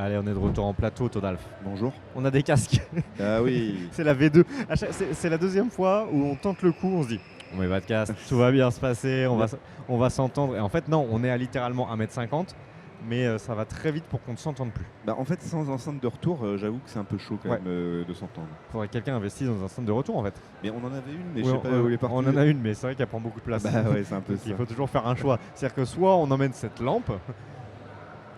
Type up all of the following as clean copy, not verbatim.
Allez, on est de retour en plateau, Todalf. Bonjour. On a des casques. Ah oui. C'est la V2. C'est la deuxième fois où on tente le coup, on se dit on met pas de casque, tout va bien se passer, on va s'entendre. Et en fait, non, on est à littéralement 1m50, mais ça va très vite pour qu'on ne s'entende plus. Bah, en fait, sans enceinte de retour, j'avoue que c'est un peu chaud quand même de s'entendre. Faudrait que quelqu'un investisse dans un centre de retour en fait. Mais on en avait une, mais Oui, je sais pas où elle est partie. on en a une, mais c'est vrai qu'elle prend beaucoup de place. Bah ouais, c'est un peu ça. Il faut toujours faire un choix. C'est-à-dire que soit on emmène cette lampe.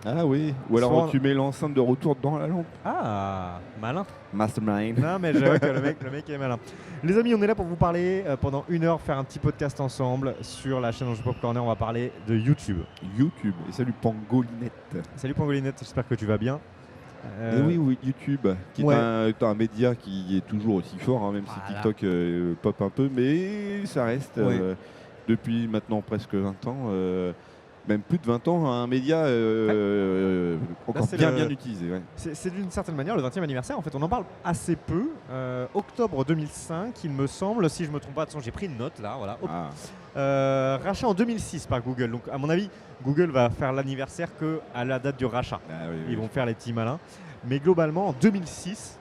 Ah oui, ou alors Soit tu mets l'enceinte de retour dans la lampe. Ah, malin. Mastermind. Non, mais j'avoue que le mec est malin. Les amis, on est là pour vous parler pendant 1 heure, faire un petit podcast ensemble sur la chaîne Angers Pop Corner. On va parler de YouTube. YouTube. Et salut Pangolinette. Salut Pangolinette, j'espère que tu vas bien. Et oui, YouTube, qui est un média qui est toujours aussi fort, hein, même si TikTok pop un peu, mais ça reste depuis maintenant presque 20 ans. Même plus de 20 ans, un média encore bien utilisé. Ouais. C'est d'une certaine manière le 20e anniversaire. En fait, on en parle assez peu. Octobre 2005, il me semble, si je me trompe pas. Attention, j'ai pris une note là. Voilà. Rachat en 2006 par Google. Donc, à mon avis, Google va faire l'anniversaire qu'à la date du rachat. Ils vont faire les petits malins. Mais globalement, en 2006,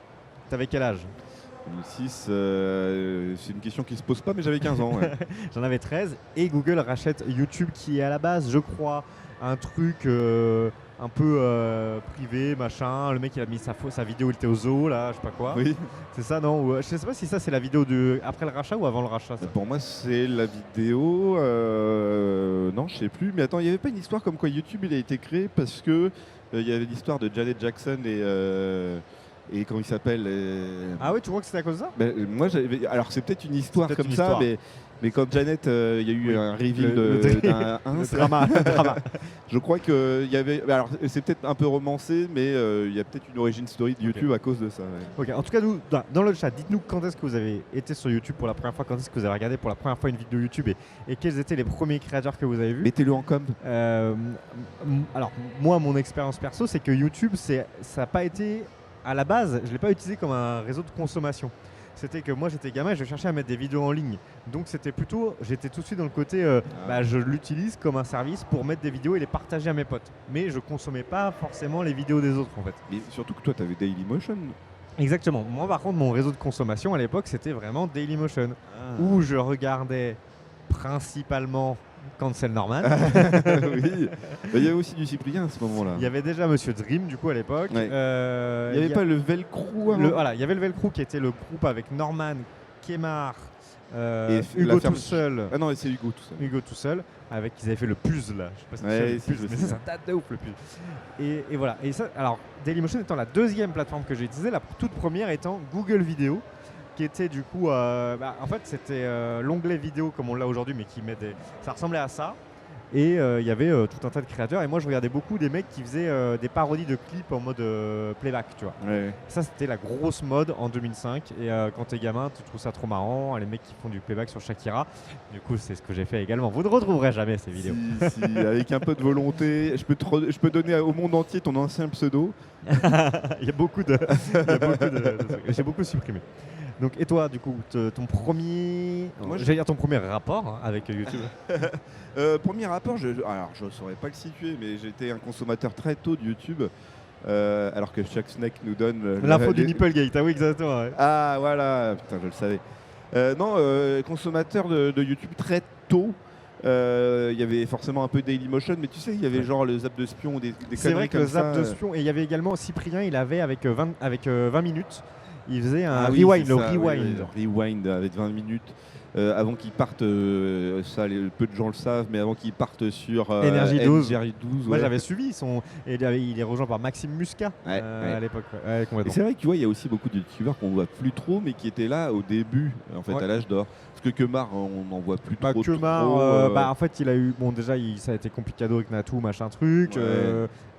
t'avais quel âge ? 2006, c'est une question qui se pose pas, mais j'avais 15 ans. Ouais. J'en avais 13 et Google rachète YouTube qui est à la base, je crois, un truc un peu privé, machin. Le mec il a mis sa vidéo, il était au zoo là, je sais pas quoi. Oui. C'est ça, non? Je sais pas si ça c'est la vidéo après le rachat ou avant le rachat. Ça. Pour moi c'est la vidéo, non je sais plus. Mais attends, il n'y avait pas une histoire comme quoi YouTube il a été créé parce que il y avait l'histoire de Janet Jackson et comment il s'appelle Ah oui, tu crois que c'était à cause de ça? Moi, alors c'est peut-être une histoire comme ça, mais quand Janet, il y a eu un reveal le drama. Je crois qu'il y avait. Alors c'est peut-être un peu romancé, mais il y a peut-être une origin story de YouTube à cause de ça. Ouais. Ok. En tout cas, nous, dans le chat, dites-nous quand est-ce que vous avez été sur YouTube pour la première fois, quand est-ce que vous avez regardé pour la première fois une vidéo YouTube et quels étaient les premiers créateurs que vous avez vus. Mettez-le en com. Alors moi, mon expérience perso, c'est que YouTube, ça n'a pas été. À la base, je ne l'ai pas utilisé comme un réseau de consommation. C'était que moi j'étais gamin et je cherchais à mettre des vidéos en ligne. Donc c'était plutôt, j'étais tout de suite dans le côté, je l'utilise comme un service pour mettre des vidéos et les partager à mes potes. Mais je consommais pas forcément les vidéos des autres en fait. Mais surtout que toi tu avais Dailymotion. Exactement. Moi par contre mon réseau de consommation à l'époque c'était vraiment Dailymotion. Où je regardais principalement Cancel Norman. Oui. Il y avait aussi du Cyprien à ce moment-là. Il y avait déjà Monsieur Dream du coup à l'époque. Ouais. Il n'y avait pas le Velcro avant. Voilà, il y avait le Velcro qui était le groupe avec Norman, Kemar, Hugo tout seul. Ah non, c'est Hugo tout seul. Hugo tout seul, avec ils avaient fait le puzzle là. Je sais pas si tu sais le puzzle, mais ça date de ouf le puzzle. Et voilà. Et ça, alors Dailymotion étant la deuxième plateforme que j'ai utilisée, la toute première étant Google Vidéo. Qui était du coup, en fait c'était l'onglet vidéo comme on l'a aujourd'hui, mais qui met ça ressemblait à ça. Et il y avait tout un tas de créateurs. Et moi je regardais beaucoup des mecs qui faisaient des parodies de clips en mode playback, tu vois. Ouais. Ça c'était la grosse mode en 2005. Et quand t'es gamin, tu trouves ça trop marrant, les mecs qui font du playback sur Shakira. Du coup c'est ce que j'ai fait également. Vous ne retrouverez jamais ces vidéos. Si, avec un peu de volonté, je peux donner au monde entier ton ancien pseudo. Il y a beaucoup de j'ai beaucoup supprimé. Donc, et toi, du coup, ton premier rapport avec YouTube. Premier rapport, alors je ne saurais pas le situer, mais j'étais un consommateur très tôt de YouTube, alors que chaque snack nous donne... L'info du Nipplegate, ah oui, exactement. Ouais. Ah voilà, putain, je le savais. Consommateur de YouTube très tôt. Il y avait forcément un peu Dailymotion, mais tu sais, il y avait genre le Zap de Spion ou des C'est vrai que le Zap de Spion, et il y y avait également Cyprien, il avait avec 20 minutes. Il faisait un rewind. Rewind avec 20 minutes. Avant qu'ils partent, peu de gens le savent, mais avant qu'ils partent sur Energy 12. Moi ouais. J'avais suivi il est rejoint par Maxime Muscat à l'époque. Ouais, c'est vrai que tu vois, il y a aussi beaucoup de youtubeurs qu'on voit plus trop, mais qui étaient là au début, en fait, à l'âge d'or. Parce que Kemar, on n'en voit plus trop. Kemar, en fait, il a eu, déjà, ça a été compliqué avec Natou, machin truc.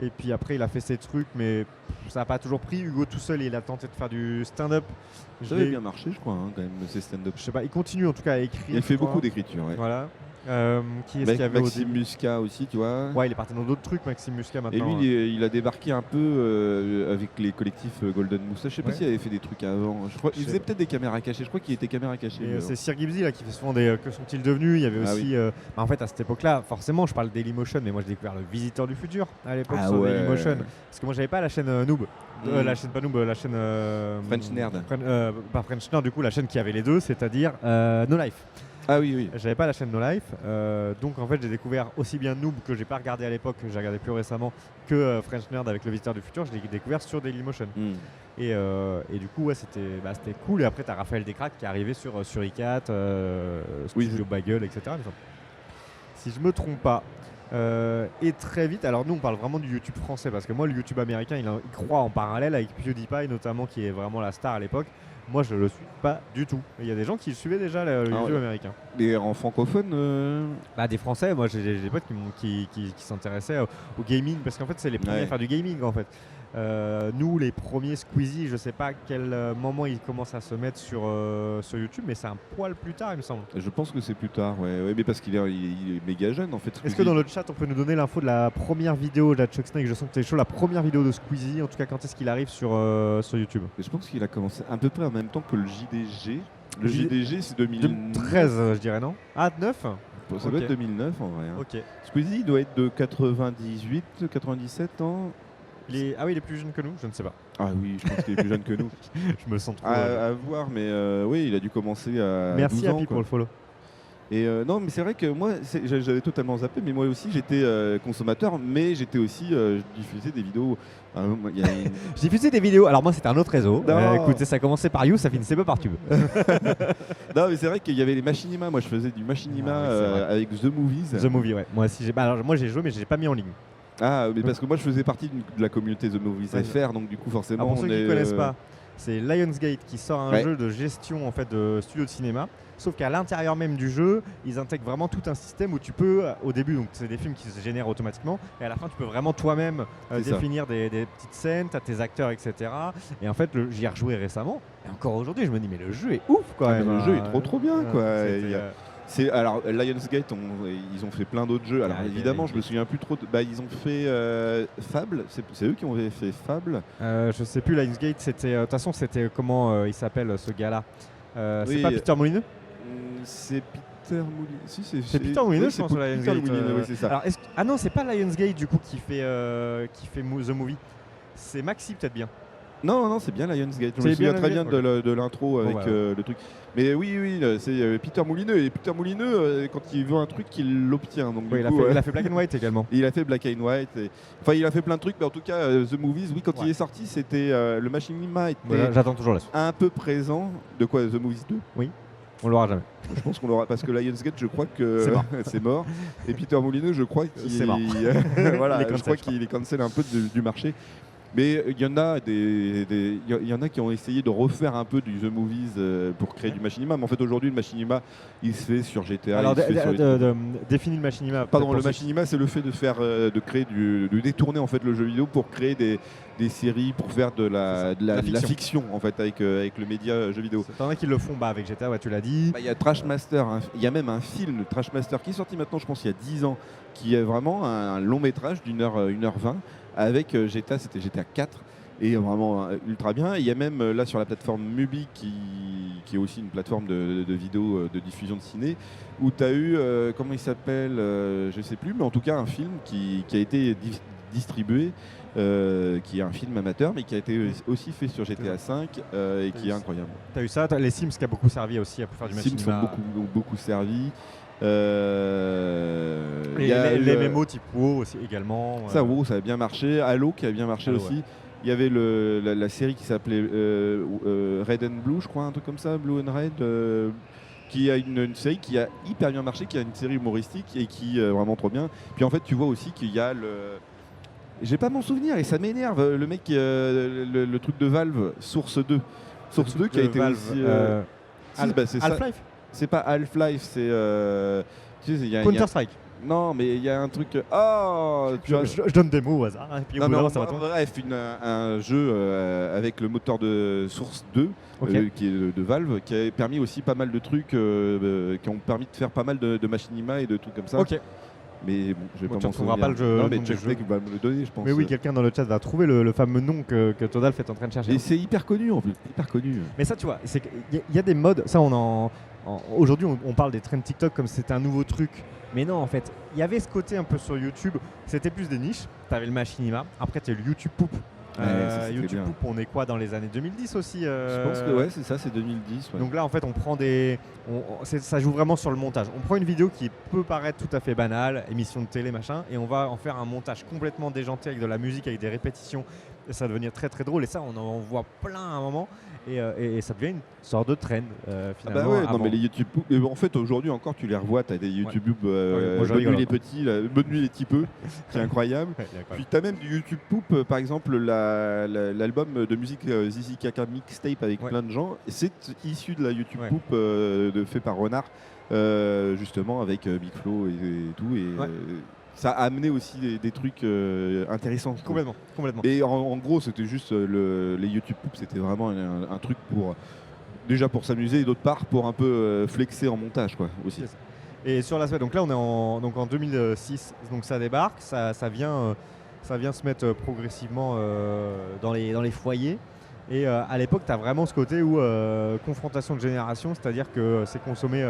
Et puis après, il a fait ses trucs, mais ça n'a pas toujours pris. Hugo tout seul, il a tenté de faire du stand-up. Ça avait bien marché, je crois, quand même, ces stand-up. Je sais pas, il continue en tout cas à écrire. Il fait beaucoup d'écriture. Ouais. Voilà. Qui est-ce qu'il y avait Maxime Muscat aussi, tu vois. Ouais, il est parti dans d'autres trucs, Maxime Muscat maintenant. Et lui, il a débarqué un peu avec les collectifs Golden Moustache. Je sais pas s'il avait fait des trucs avant. Je crois, il faisait peut-être des caméras cachées. Je crois qu'il était caméra cachée. C'est Sir Gibbsy là qui fait souvent des. Que sont-ils devenus? Il y avait aussi. En fait, à cette époque-là, forcément, je parle de Dailymotion, mais moi j'ai découvert le Visiteur du futur à l'époque sur Dailymotion. Parce que moi j'avais pas la chaîne Noob. La chaîne pas Noob, la chaîne. French Nerd. Pas French Nerd, du coup, la chaîne qui avait les deux, c'est-à-dire No Life. Ah oui. J'avais pas la chaîne No Life, donc en fait j'ai découvert aussi bien Noob que j'ai pas regardé à l'époque, que j'ai regardé plus récemment, que French Nerd avec le Visiteur du futur, je l'ai découvert sur Dailymotion. Et du coup ouais, c'était cool. Et après t'as Raphaël Descraques qui est arrivé sur iCat, Studio Bagel, etc. Si je me trompe pas. Et très vite, alors nous on parle vraiment du YouTube français parce que moi le YouTube américain il croît en parallèle avec PewDiePie notamment qui est vraiment la star à l'époque. Moi je le suis pas du tout. Il y a des gens qui le suivaient déjà le YouTube américain. Et en francophone des Français, moi j'ai des potes qui s'intéressaient au gaming parce qu'en fait c'est les premiers à faire du gaming en fait. Nous les premiers Squeezie, je sais pas à quel moment ils commencent à se mettre sur YouTube, mais c'est un poil plus tard il me semble. Je pense que c'est plus tard, ouais, mais parce qu'il est méga jeune en fait. Est-ce que dans le chat on peut nous donner l'info de la première vidéo de la Chuck Snake? Je sens que t'es chaud, la première vidéo de Squeezie, en tout cas quand est-ce qu'il arrive sur YouTube? Je pense qu'il a commencé à peu près en même temps que le JDG. Le JDG c'est 2013 je dirais, non? Ah 9? Ça doit être 2009 en vrai. Ok. Squeezie il doit être de 98, 97 ans. Ah oui, il est plus jeune que nous, je ne sais pas. Ah oui, je pense qu'il est plus jeune que nous. Je me sens trop... À voir, mais oui, il a dû commencer à Merci 12 ans. Happy pour le follow. Et non, mais c'est vrai que moi, j'avais totalement zappé, mais moi aussi j'étais consommateur, mais j'étais aussi, je diffusais des vidéos. Je diffusais des vidéos, alors moi c'était un autre réseau. Écoutez, ça commençait par You, ça finissait pas par Tube. Non, mais c'est vrai qu'il y avait les Machinima, moi je faisais du Machinima avec The Movies. The Movie, ouais. Moi aussi, moi j'ai joué, mais j'ai pas mis en ligne. Ah, mais parce que moi je faisais partie de la communauté The Movies FR, donc du coup forcément. Alors pour ceux qui ne connaissent pas, c'est Lionsgate qui sort un jeu de gestion en fait de studio de cinéma. Sauf qu'à l'intérieur même du jeu, ils intègrent vraiment tout un système où tu peux, au début, donc c'est des films qui se génèrent automatiquement, et à la fin tu peux vraiment toi-même définir des petites scènes, tu as tes acteurs, etc. Et en fait, j'y ai rejoué récemment, et encore aujourd'hui, je me dis, mais le jeu est ouf quand même. Le jeu est trop bien quoi. Alors Lionsgate, ils ont fait plein d'autres jeux. Alors évidemment, je me souviens plus trop. Ils ont fait Fable. C'est eux qui ont fait Fable. Je sais plus. Lionsgate, c'était. De toute façon, c'était comment il s'appelle ce gars-là. C'est pas Peter Molineux. C'est Peter Molineux. Si, c'est Peter Molineux, je pense. Peter Molineux, oui, c'est ça. Alors, ah non, c'est pas Lionsgate du coup qui fait The Movie. C'est Maxi peut-être bien. Non, c'est bien Lionsgate. Je me souviens très bien de l'intro avec le truc. Mais oui, c'est Peter Molineux. Et Peter Molineux, quand il veut un truc, il l'obtient. Donc, il a fait Black and White également. Il a fait Black and White. Enfin, il a fait plein de trucs. Mais en tout cas, The Movies, oui, quand il est sorti, c'était le Machinima était j'attends toujours là-dessus. Un peu présent. De quoi, The Movies 2? Oui. On l'aura jamais. Je pense qu'on l'aura parce que Lionsgate, je crois que c'est mort. Et Peter Molineux, je crois qu'il c'est mort. Voilà, je crois qu'il est cancel un peu du marché. Mais il y en a qui ont essayé de refaire un peu du The Movies pour créer du Machinima. Mais en fait, aujourd'hui, le Machinima, il se fait sur GTA. Alors, définis le Machinima. Pardon, le Machinima, c'est le fait de créer de détourner en fait le jeu vidéo pour créer des séries, pour faire de la fiction en fait avec le média jeu vidéo. T'en as qui le font avec GTA, tu l'as dit. Il y a Trashmaster, il y a même un film de Trashmaster qui est sorti maintenant, je pense, il y a 10 ans, qui est vraiment un long métrage d'1h20. Avec GTA, c'était GTA 4 et vraiment ultra bien. Il y a même là sur la plateforme Mubi qui est aussi une plateforme de vidéo de diffusion de ciné où tu as eu, comment il s'appelle, je sais plus, mais en tout cas un film qui a été distribué, qui est un film amateur mais qui a été aussi fait sur GTA 5 et qui est incroyable. Tu as eu ça, les Sims qui a beaucoup servi aussi à faire du Machinima. Les Sims ont beaucoup servi. Les MMO type WoW aussi également. Ça, WoW, ça a bien marché. Halo qui a bien marché aussi. Ouais. Il y avait la série qui s'appelait Red and Blue, je crois, un truc comme ça, Blue and Red, qui a une série qui a hyper bien marché, qui a une série humoristique et qui est vraiment trop bien. Puis en fait, tu vois aussi qu'il y a j'ai pas mon souvenir et ça m'énerve. Le mec, le truc de Valve, Source 2. Source 2 qui a été Valve, aussi... Half-Life. C'est pas Half-Life, c'est... Counter-Strike. Non, mais il y a un truc. Oh, je donne des mots au hasard. Et puis ça va tomber. Bref, un jeu avec le moteur de Source 2, qui est de Valve, qui a permis aussi pas mal de trucs, qui ont permis de faire pas mal de machinima et de trucs comme ça. Ok. Mais bon, je vais pas m'en souvenir. Pas le jeu. Non, mais Jack va me le donner, je pense. Mais oui, quelqu'un dans le chat va trouver le fameux nom que Todalf est en train de chercher. Et c'est hyper connu en plus, hyper connu. Mais ça, tu vois, il y a des modes. Ça, aujourd'hui, on parle des trends TikTok comme si c'était un nouveau truc. Mais non, en fait, il y avait ce côté un peu sur YouTube. C'était plus des niches. T'avais le machinima. Après, t'as le YouTube Poop. YouTube Poop, on est quoi dans les années 2010 aussi Je pense que c'est ça, c'est 2010. Ouais. Donc là, en fait, on prend ça joue vraiment sur le montage. On prend une vidéo qui peut paraître tout à fait banale, émission de télé, machin, et on va en faire un montage complètement déjanté avec de la musique, avec des répétitions. Et ça va devenir très très drôle. Et ça, on en voit plein à un moment. Et ça devient une sorte de trend finalement. Non, mais les YouTube Poop, en fait, aujourd'hui encore, tu les revois. Tu as des YouTube Poop, Bonne les petits, Bonne nuit les petits peu, qui est incroyable. Puis tu as même du YouTube Poop, par exemple, l'album de musique Zizi Kaka Mixtape avec plein de gens. C'est issu de la YouTube Poop fait par Renard, justement, avec Big Flo et tout. Ça a amené aussi des trucs intéressants. Complètement. Et en gros, c'était juste les YouTube Poop, c'était vraiment un truc pour déjà pour s'amuser et d'autre part pour un peu flexer en montage, quoi, aussi. Et sur l'aspect, donc là on est en 2006, donc ça débarque, ça vient se mettre progressivement dans les foyers. Et à l'époque, tu as vraiment ce côté où confrontation de génération, c'est-à-dire que c'est consommé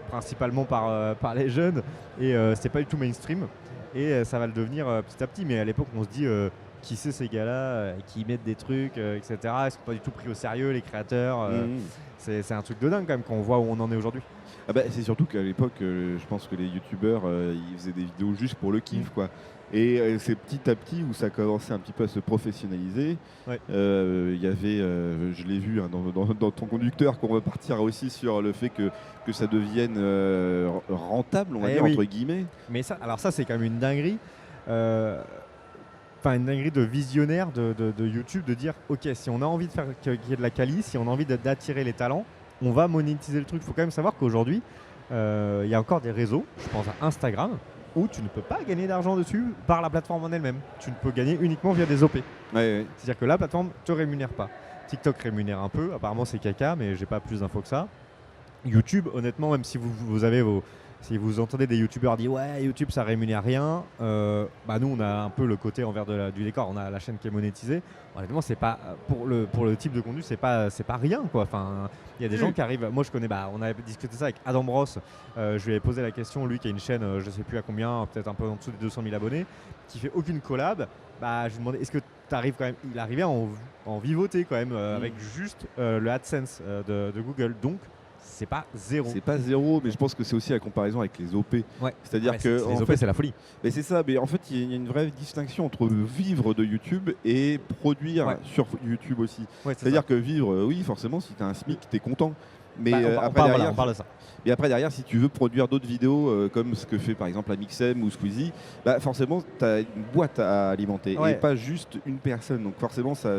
principalement par les jeunes et c'est pas du tout mainstream. Et ça va le devenir petit à petit. Mais à l'époque, on se dit qui c'est ces gars-là qui mettent des trucs, etc. Ils sont pas du tout pris au sérieux, les créateurs. C'est un truc de dingue quand même quand on voit où on en est aujourd'hui. C'est surtout qu'à l'époque, je pense que les youtubeurs, ils faisaient des vidéos juste pour le kiff, quoi. Et c'est petit à petit où ça commençait un petit peu à se professionnaliser. Il y avait, je l'ai vu dans ton conducteur, qu'on va partir aussi sur le fait que ça devienne rentable, on va dire, entre guillemets. Mais ça c'est quand même une dinguerie. Une dinguerie de visionnaire de YouTube, de dire ok, si on a envie de faire qu'il y ait de la quali, si on a envie d'attirer les talents, on va monétiser le truc. Il faut quand même savoir qu'aujourd'hui, il y a encore des réseaux, je pense à Instagram, où tu ne peux pas gagner d'argent dessus par la plateforme en elle-même. Tu ne peux gagner uniquement via des OP. C'est-à-dire que la plateforme ne te rémunère pas. TikTok rémunère un peu, apparemment c'est caca, mais j'ai pas plus d'infos que ça. YouTube, honnêtement, même si vous avez si vous entendez des youtubeurs dire ouais, YouTube ça rémunère rien, nous on a un peu le côté envers du décor, on a la chaîne qui est monétisée. Honnêtement, c'est pas pour le type de contenu, c'est pas rien, quoi. Enfin, il y a des gens qui arrivent. Moi je connais, on avait discuté ça avec Adam Bross. Je lui ai posé la question, lui qui a une chaîne, je sais plus à combien, peut-être un peu en dessous des 200 000 abonnés, qui fait aucune collab. Je lui demandais est-ce que tu arrives quand même, il arrivait à en vivoter quand même avec juste le AdSense de Google. Donc c'est pas zéro. C'est pas zéro, mais je pense que c'est aussi la comparaison avec les OP. C'est-à-dire que les OP, c'est la folie. Mais c'est ça. Mais en fait, il y a une vraie distinction entre vivre de YouTube et produire sur YouTube aussi. C'est-à-dire que vivre, oui, forcément, si tu as un SMIC, tu es content. Mais on parle de ça. Et après derrière, si tu veux produire d'autres vidéos comme ce que fait par exemple Amixem ou Squeezie, forcément tu as une boîte à alimenter et pas juste une personne. Donc forcément ça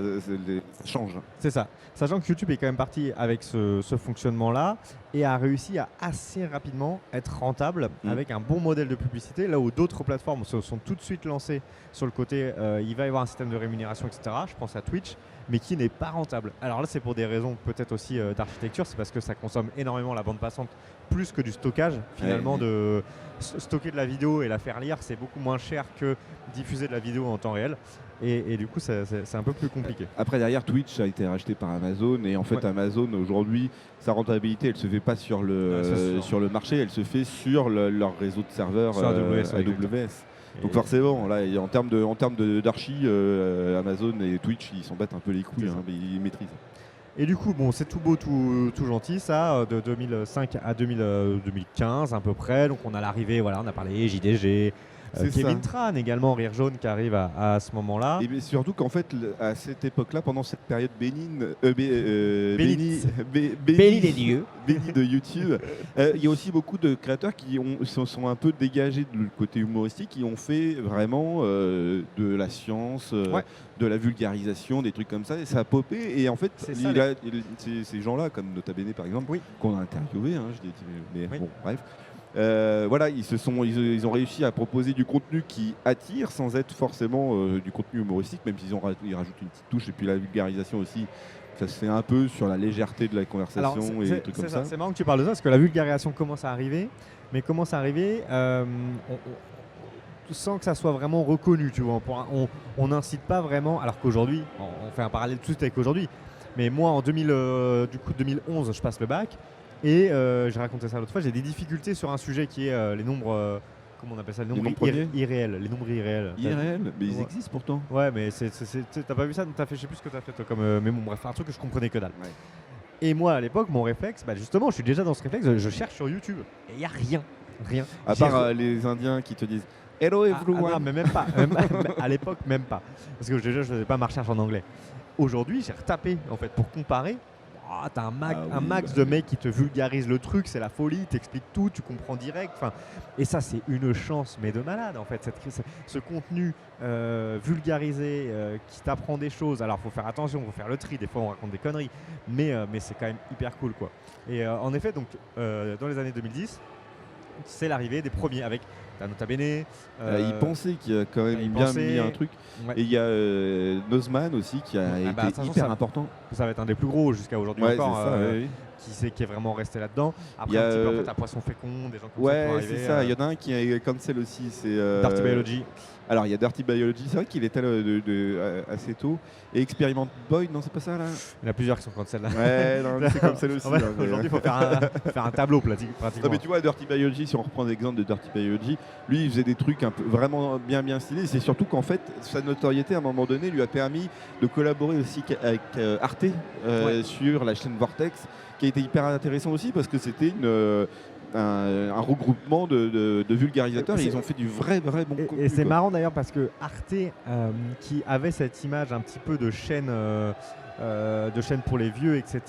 change. C'est ça. Sachant que YouTube est quand même parti avec ce fonctionnement-là et a réussi à assez rapidement être rentable avec un bon modèle de publicité, là où d'autres plateformes se sont tout de suite lancées sur le côté il va y avoir un système de rémunération, etc. Je pense à Twitch, mais qui n'est pas rentable. Alors là, c'est pour des raisons peut-être aussi d'architecture, c'est parce que ça consomme énormément la bande passante, plus que du stockage. Finalement, de stocker de la vidéo et la faire lire, c'est beaucoup moins cher que diffuser de la vidéo en temps réel. Et du coup, c'est un peu plus compliqué. Après, derrière, Twitch a été racheté par Amazon. Et en fait, Amazon, aujourd'hui, sa rentabilité, elle ne se fait pas sur le marché, elle se fait sur leur réseau de serveurs AWS. Donc forcément, là, en termes d'archi, Amazon et Twitch, ils s'en battent un peu les couilles, mais ils maîtrisent. Et du coup, bon, c'est tout beau, tout gentil, ça, de 2005 à 2015 à peu près. Donc on a l'arrivée, voilà, on a parlé JDG, Kevin Tran également, Rire Jaune qui arrive à ce moment-là. Et surtout qu'en fait, à cette époque-là, pendant cette période bénie des dieux, bénie de YouTube, il y a aussi beaucoup de créateurs qui sont un peu dégagés du côté humoristique, qui ont fait vraiment de la science, de la vulgarisation, des trucs comme ça, et ça a popé. Et en fait, ces gens-là, comme Nota Bene par exemple, qu'on a interviewé, bon, bref. Voilà, ils ont réussi à proposer du contenu qui attire sans être forcément du contenu humoristique, même s'ils rajoutent une petite touche et puis la vulgarisation aussi. Ça se fait un peu sur la légèreté de la conversation et des trucs comme ça. C'est marrant que tu parles de ça parce que la vulgarisation commence à arriver, mais commence à arriver sans que ça soit vraiment reconnu, tu vois. On n'incite pas vraiment, alors qu'aujourd'hui, on fait un parallèle tout de suite avec aujourd'hui, mais moi en 2011, je passe le bac et j'ai raconté ça l'autre fois, j'ai des difficultés sur un sujet qui est les nombres. Comment on appelle ça? Les nombres irréels. Les nombres irréels. Irréels? Mais ils existent pourtant. Ouais, mais t'as pas vu ça? Je sais plus ce que t'as fait toi comme. Mais bon, bref, un truc que je comprenais que dalle. Ouais. Et moi, à l'époque, mon réflexe, justement, je suis déjà dans ce réflexe, je cherche sur YouTube. Et il n'y a rien. Rien. À part les Indiens qui te disent Hello everyone. Non, mais même pas. À l'époque, même pas. Parce que déjà, je faisais pas ma recherche en anglais. Aujourd'hui, j'ai retapé, en fait, pour comparer. T'as un max de mecs qui te vulgarisent le truc, c'est la folie, t'expliques tout, tu comprends direct. Et ça, c'est une chance, mais de malade en fait. Ce contenu vulgarisé qui t'apprend des choses. Alors, faut faire attention, faut faire le tri. Des fois, on raconte des conneries, mais c'est quand même hyper cool, quoi. Et en effet, donc, dans les années 2010, c'est l'arrivée des premiers avec Nota Bene. Il pensait qu'il y a quand même bien mis un truc. Ouais. Et il y a Nozman aussi qui a été hyper important. Ça va être un des plus gros jusqu'à aujourd'hui encore. Qui est vraiment resté là-dedans. Après, un petit peu, en fait, à Poisson Fécond, des gens comme ça qui vont arriver. C'est ça. Il y en a un qui est cancel aussi. C'est Dirty Biology. Alors, il y a Dirty Biology. C'est vrai qu'il était assez tôt. Et Experiment Boy, non, c'est pas ça là? Il y en a plusieurs qui sont cancel là. Ouais, non, c'est cancel aussi. Aujourd'hui, il faut faire un tableau pratiquement. Non, mais tu vois, Dirty Biology, si on reprend l'exemple de Dirty Biology, lui, il faisait des trucs un peu vraiment bien stylés. C'est surtout qu'en fait, sa notoriété, à un moment donné, lui a permis de collaborer aussi avec Arte sur la chaîne Vortex, qui a été hyper intéressant aussi parce que c'était un regroupement de vulgarisateurs et ils ont fait du vrai bon contenu. Et c'est marrant d'ailleurs parce que Arte, qui avait cette image un petit peu de chaîne pour les vieux, etc.,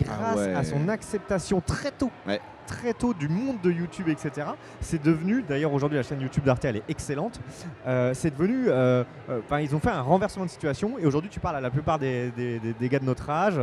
grâce à son acceptation très tôt du monde de YouTube, etc., c'est devenu, d'ailleurs aujourd'hui la chaîne YouTube d'Arte elle est excellente, c'est devenu, ils ont fait un renversement de situation et aujourd'hui tu parles à la plupart des gars de notre âge,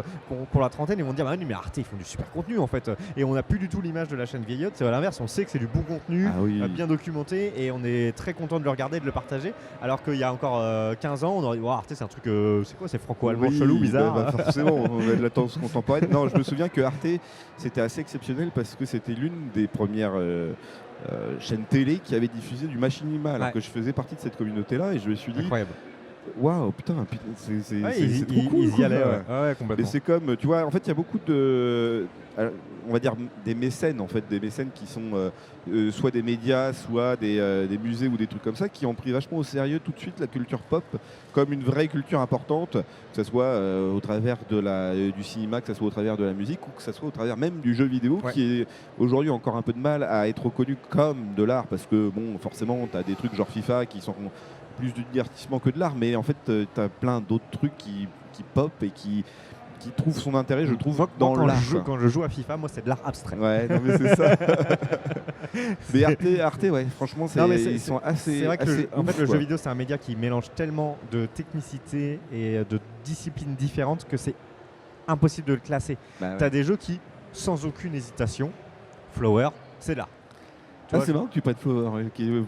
pour la trentaine, ils vont dire mais Arte ils font du super contenu en fait, et on n'a plus du tout l'image de la chaîne vieillotte, c'est à l'inverse, on sait que c'est du bon contenu, bien documenté et on est très content de le regarder et de le partager, alors qu'il y a encore 15 ans on aurait dit Arte c'est un truc, c'est quoi, c'est franco-allemand chelou, bizarre. Forcément, on a de la tendance contemporaine. Non, je me souviens que Arte c'était assez exceptionnel parce que c'était l'une des premières chaînes télé qui avait diffusé du machinima, alors que je faisais partie de cette communauté-là et je me suis dit incroyable. Waouh, putain, c'est trop cool. Ils y allaient, complètement. Mais c'est comme, tu vois, en fait, il y a beaucoup de, on va dire, des mécènes, en fait, des mécènes qui sont soit des médias, soit des musées ou des trucs comme ça, qui ont pris vachement au sérieux tout de suite la culture pop comme une vraie culture importante, que ce soit au travers du cinéma, que ce soit au travers de la musique ou que ce soit au travers même du jeu vidéo, qui est aujourd'hui encore un peu de mal à être reconnu comme de l'art, parce que, bon, forcément, tu as des trucs genre FIFA qui sont plus du divertissement que de l'art, mais en fait, tu as plein d'autres trucs qui pop et qui trouvent son intérêt, je trouve, dans l'art. Quand je joue à FIFA, moi, c'est de l'art abstrait. Ouais, non, mais c'est ça. Mais Arte, ouais, franchement, ils sont assez. C'est vrai que le jeu vidéo, c'est un média qui mélange tellement de technicité et de disciplines différentes que c'est impossible de le classer. Tu as des jeux qui, sans aucune hésitation, Flower, c'est là. C'est marrant que tu prêtes Flower, qui est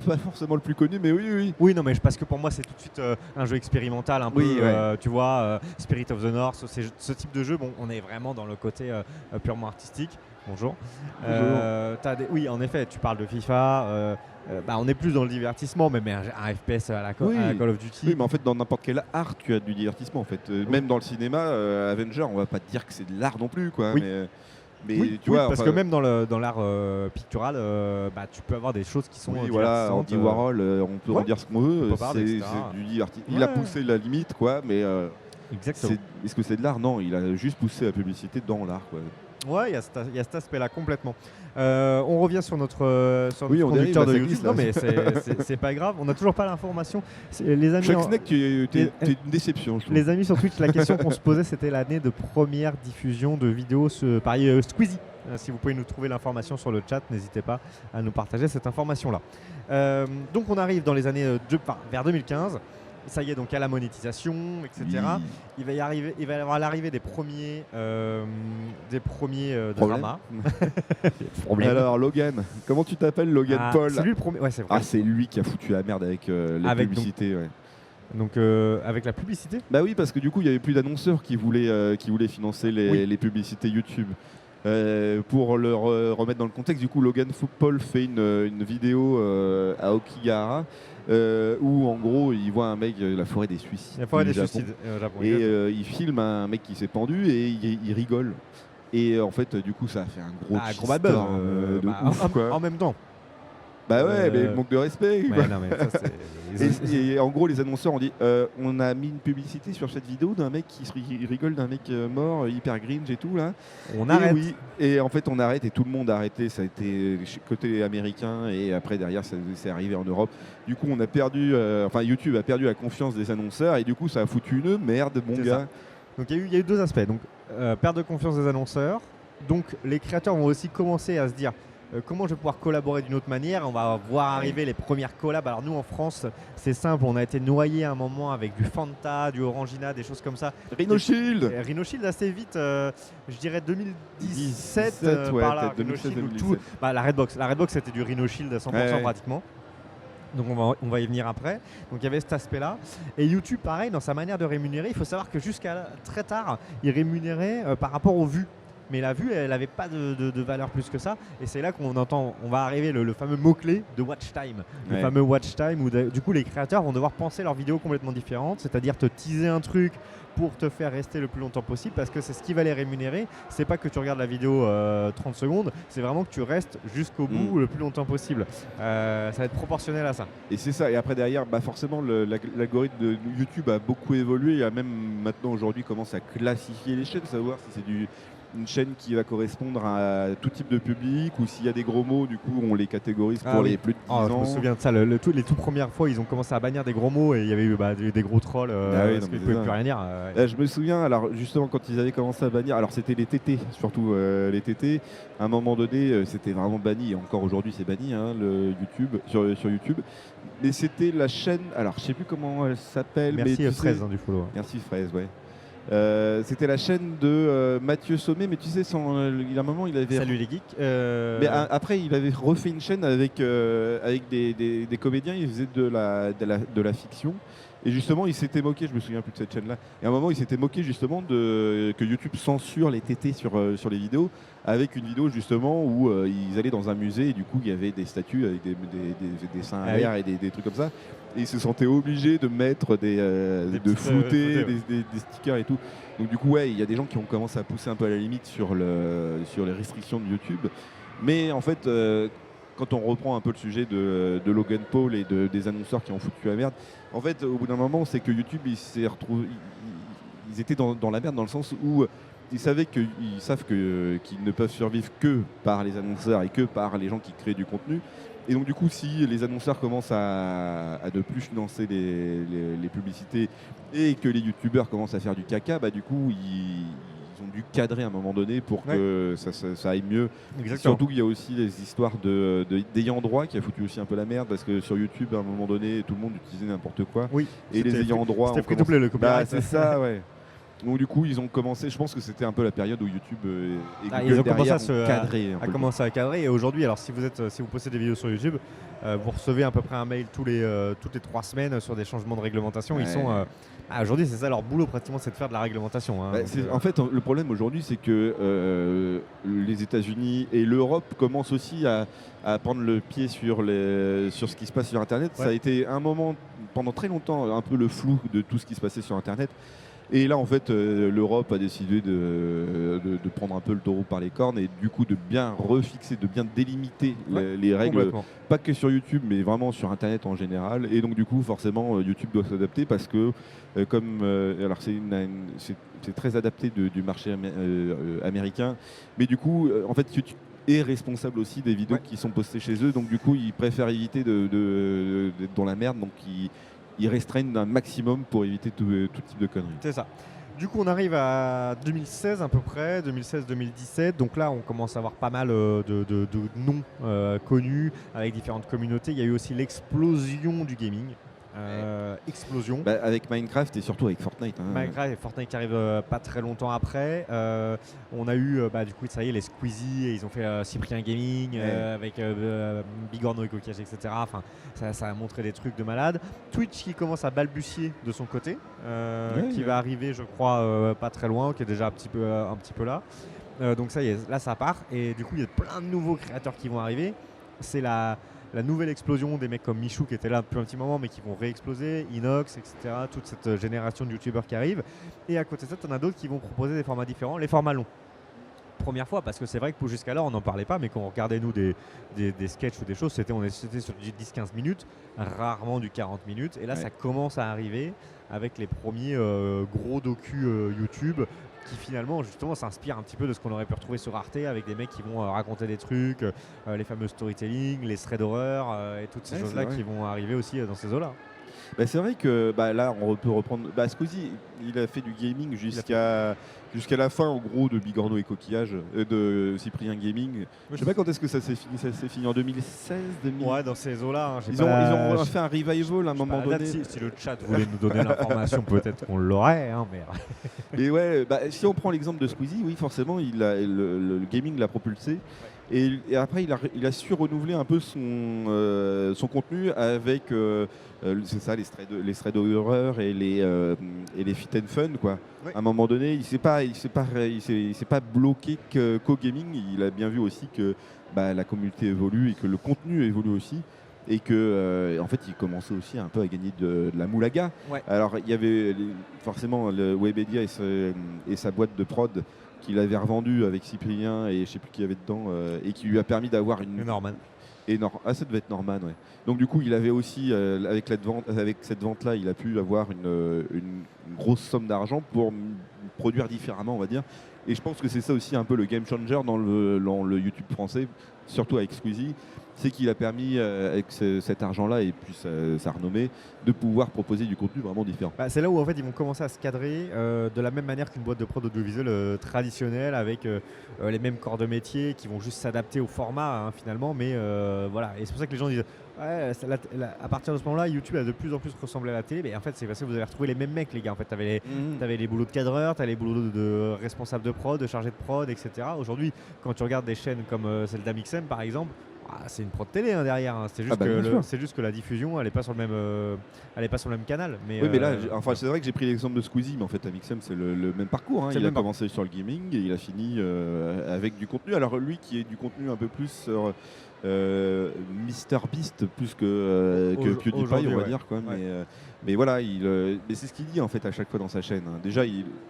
pas forcément le plus connu, mais oui. Oui, non, mais parce que pour moi, c'est tout de suite un jeu expérimental, un peu, tu vois, Spirit of the North, ce type de jeu, bon, on est vraiment dans le côté purement artistique. Bonjour. Oui, en effet, tu parles de FIFA, on est plus dans le divertissement, mais un FPS à la Call of Duty. Oui, mais en fait, dans n'importe quel art, tu as du divertissement, en fait. Même dans le cinéma, Avenger, on va pas te dire que c'est de l'art non plus, quoi. Mais tu vois, parce que même dans l'art pictural, tu peux avoir des choses qui sont Andy Warhol, on peut en dire ce qu'on veut. Il a poussé la limite, quoi. Mais est-ce que c'est de l'art? Non, il a juste poussé la publicité dans l'art, quoi. Ouais, il y a cet aspect-là complètement. On revient sur notre conducteur de YouTube. Non, mais c'est pas grave. On n'a toujours pas l'information. Les amis, t'es une déception. Je trouve. Les amis sur Twitch, la question qu'on se posait, c'était l'année de première diffusion de vidéos par Squeezie. Si vous pouvez nous trouver l'information sur le chat, n'hésitez pas à nous partager cette information-là. Donc on arrive dans les années vers 2015. ça y est, donc à la monétisation, etc. Oui. Il va y avoir l'arrivée des premiers dramas. Alors Logan, comment tu t'appelles Logan Paul? C'est lui le premier. Ouais, c'est vrai. C'est lui qui a foutu la merde avec les publicités. Donc avec la publicité. Bah oui, parce que du coup il y avait plus d'annonceurs qui voulaient financer les publicités YouTube. Pour le remettre dans le contexte, du coup Logan Paul fait une vidéo à Okigahara où en gros il voit un mec, la forêt des suicides. La forêt des suicides au Japon. Et il filme un mec qui s'est pendu et il rigole. Et en fait du coup ça a fait un gros bad buzz de ouf, quoi. En même temps. Bah ouais, mais manque de respect. Ouais, non, mais ça, et en gros, les annonceurs ont dit on a mis une publicité sur cette vidéo d'un mec qui rigole d'un mec mort, hyper cringe et tout là. On arrête. Oui. Et en fait, on arrête et tout le monde a arrêté. Ça a été côté américain et après derrière, c'est arrivé en Europe. Du coup, on a perdu. YouTube a perdu la confiance des annonceurs et du coup, ça a foutu une merde, mon gars. Donc il y a eu deux aspects. Donc perte de confiance des annonceurs. Donc les créateurs vont aussi commencer à se dire. Comment je vais pouvoir collaborer d'une autre manière? On va voir arriver les premières collabs. Alors nous en France, c'est simple, on a été noyé à un moment avec du Fanta, du Orangina, des choses comme ça. Rhino Shield assez vite, je dirais 2017 ouais, par là. 2016-2017. La Redbox c'était du Rhino Shield à 100% pratiquement. Donc on va y venir après. Donc il y avait cet aspect-là. Et YouTube, pareil, dans sa manière de rémunérer, il faut savoir que jusqu'à très tard, il rémunérait par rapport aux vues. Mais la vue, elle n'avait pas de valeur plus que ça. Et c'est là qu'on va arriver le fameux mot-clé de watch time. Le fameux watch time où du coup les créateurs vont devoir penser leurs vidéos complètement différentes, c'est-à-dire te teaser un truc pour te faire rester le plus longtemps possible parce que c'est ce qui va les rémunérer. C'est pas que tu regardes la vidéo 30 secondes, c'est vraiment que tu restes jusqu'au bout le plus longtemps possible. Ça va être proportionnel à ça. Et c'est ça. Et après derrière, forcément, l'algorithme de YouTube a beaucoup évolué. Il y a même maintenant aujourd'hui commence à classifier les chaînes, savoir si c'est une chaîne qui va correspondre à tout type de public ou s'il y a des gros mots, du coup on les catégorise pour les plus de 10 ans. Je me souviens de ça, les toutes premières fois ils ont commencé à bannir des gros mots et il y avait eu des gros trolls parce qu'ils ne pouvaient plus rien dire. Je me souviens, alors justement quand ils avaient commencé à bannir, alors c'était les TT, surtout les TT, à un moment donné c'était vraiment banni et encore aujourd'hui c'est banni le YouTube, sur YouTube. Mais c'était la chaîne, alors je sais plus comment elle s'appelle. Merci Fraise du follow. Merci Fraise, ouais. C'était la chaîne de Mathieu Sommet, mais tu sais, il y a un moment, il avait. Salut les geeks. Mais après, il avait refait une chaîne avec des comédiens. Il faisait de la fiction. Et justement, il s'était moqué. Je me souviens plus de cette chaîne-là. Et à un moment, il s'était moqué justement que YouTube censure les tétés sur les vidéos, avec une vidéo justement où ils allaient dans un musée et du coup, il y avait des statues avec des seins à l'air et des trucs comme ça. Et ils se sentaient obligés de mettre de flouter, des stickers et tout. Donc du coup, il y a des gens qui ont commencé à pousser un peu à la limite sur les restrictions de YouTube. Mais en fait, quand on reprend un peu le sujet de Logan Paul et des annonceurs qui ont foutu la merde, en fait, au bout d'un moment, c'est que YouTube, ils étaient dans la merde dans le sens où ils savent qu'ils ne peuvent survivre que par les annonceurs et que par les gens qui créent du contenu. Et donc du coup, si les annonceurs commencent à ne plus financer les publicités et que les youtubeurs commencent à faire du caca, du coup, ils ont dû cadrer à un moment donné pour que ça aille mieux. Exactement. Surtout qu'il y a aussi les histoires d'ayants droit qui a foutu aussi un peu la merde parce que sur YouTube, à un moment donné, tout le monde utilisait n'importe quoi. Oui. Et les ayants droit... C'était free-to-play, le copyright. C'est ça, ouais. Donc du coup, ils ont commencé, je pense que c'était un peu la période où YouTube et Google ils ont commencé commencé à cadrer. Et aujourd'hui, alors si vous postez des vidéos sur YouTube, vous recevez à peu près un mail toutes les 3 semaines sur des changements de réglementation. Ils sont aujourd'hui, c'est ça leur boulot pratiquement, c'est de faire de la réglementation. En fait, le problème aujourd'hui, c'est que les États-Unis et l'Europe commencent aussi à prendre le pied sur ce qui se passe sur Internet. Ça a été un moment, pendant très longtemps, un peu le flou de tout ce qui se passait sur Internet. Et là, en fait, l'Europe a décidé de prendre un peu le taureau par les cornes et du coup de bien refixer, de bien délimiter les règles, pas que sur YouTube, mais vraiment sur Internet en général. Et donc, du coup, forcément, YouTube doit s'adapter parce que, alors c'est très adapté du marché américain, mais du coup, en fait, YouTube est responsable aussi des vidéos qui sont postées chez eux. Donc, du coup, ils préfèrent éviter d'être dans la merde. Donc, ils restreignent un maximum pour éviter tout type de conneries. C'est ça. Du coup, on arrive à 2016 à peu près, 2016-2017. Donc là, on commence à avoir pas mal de noms connus avec différentes communautés. Il y a eu aussi l'explosion du gaming. explosion. Avec Minecraft et surtout avec Fortnite. Minecraft et Fortnite qui arrivent pas très longtemps après. On a eu, du coup, ça y est, les Squeezie, et ils ont fait Cyprien Gaming avec Bigorneau et Coquillage, etc. Enfin, ça a montré des trucs de malade. Twitch qui commence à balbutier de son côté, qui va arriver, je crois, pas très loin, qui est déjà un petit peu là. Donc ça y est, là ça part. Et du coup, il y a plein de nouveaux créateurs qui vont arriver. C'est la nouvelle explosion des mecs comme Michou qui était là depuis un petit moment mais qui vont réexploser, Inox, etc. Toute cette génération de youtubeurs qui arrive. Et à côté de ça, tu en as d'autres qui vont proposer des formats différents, les formats longs. Première fois, parce que c'est vrai que jusqu'alors on n'en parlait pas, mais quand on regardait nous des sketchs ou des choses, c'était sur du 10-15 minutes, rarement du 40 minutes. Et là ça commence à arriver avec les premiers gros docu YouTube qui finalement justement s'inspire un petit peu de ce qu'on aurait pu retrouver sur Arte avec des mecs qui vont raconter des trucs, les fameux storytelling, les threads d'horreur et toutes ces choses-là qui vont arriver aussi dans ces eaux-là. C'est vrai que là on peut reprendre. Squeezie, il a fait du gaming jusqu'à la fin en gros de Bigorneau et Coquillage, de Cyprien Gaming. Je sais pas quand est-ce que ça s'est fini. Ça s'est fini en 2016, 2000. Ouais, dans ces eaux-là. Ils ont fait un revival à un moment donné. Si le chat voulait nous donner l'information, peut-être qu'on l'aurait. Mais et ouais, si on prend l'exemple de Squeezie, oui, forcément, le gaming l'a propulsé. Et après, il a su renouveler un peu son contenu avec c'est ça, les threads d'horreur et les fit and fun, quoi. Oui. À un moment donné, il s'est pas bloqué qu'au gaming. Il a bien vu aussi que la communauté évolue et que le contenu évolue aussi. Et que en fait il commençait aussi un peu à gagner de la moulaga. Ouais. Alors il y avait forcément le Webedia et sa boîte de prod qu'il avait revendu avec Cyprien et je sais plus qui y avait dedans et qui lui a permis d'avoir une Norman. Ça devait être Norman, ouais. Donc du coup il avait aussi avec cette vente là il a pu avoir une grosse somme d'argent pour produire différemment, on va dire. Et je pense que c'est ça aussi un peu le game changer dans le YouTube français, surtout avec Squeezie. C'est qu'il a permis, avec cet argent-là et puis sa renommée, de pouvoir proposer du contenu vraiment différent. C'est là où en fait ils vont commencer à se cadrer de la même manière qu'une boîte de prod audiovisuelle traditionnelle, avec les mêmes corps de métier qui vont juste s'adapter au format finalement. Mais voilà, et c'est pour ça que les gens disent à partir de ce moment-là, YouTube a de plus en plus ressemblé à la télé. Mais en fait, c'est parce que vous avez retrouvé les mêmes mecs, les gars. En fait, t'avais les boulots de cadreur, t'avais les boulots de responsable de prod, de chargé de prod, etc. Aujourd'hui, quand tu regardes des chaînes comme celle d'Amixem par exemple, c'est une prod télé derrière. C'est juste que la diffusion, elle n'est pas sur le même canal. Mais oui, mais là, c'est vrai que j'ai pris l'exemple de Squeezie, mais en fait, Amixem, c'est le même parcours. Il a commencé sur le gaming et il a fini avec du contenu. Alors lui, qui est du contenu un peu plus sur MrBeast plus que PewDiePie, on va dire, quoi. Mais voilà, mais c'est ce qu'il dit en fait à chaque fois dans sa chaîne. Déjà,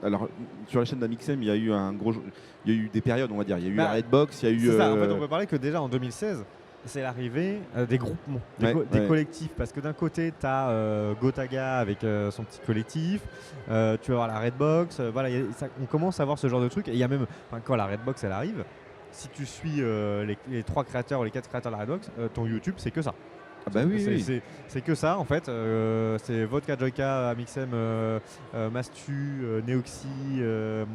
alors sur la chaîne d'Amixem, il y a eu des périodes, on va dire. Il y a eu la Redbox, il y a eu. En fait, on peut parler que déjà en 2016, c'est l'arrivée des groupements, des collectifs. Parce que d'un côté, tu as Gotaga avec son petit collectif, tu vas avoir la Redbox. On commence à voir ce genre de truc. Et il y a même, quand la Redbox elle arrive, si tu suis les 3 créateurs ou les 4 créateurs de la Redbox, ton YouTube, c'est que ça. C'est que ça en fait. C'est Vodka Joyka, Amixem, Mastu, Neoxy,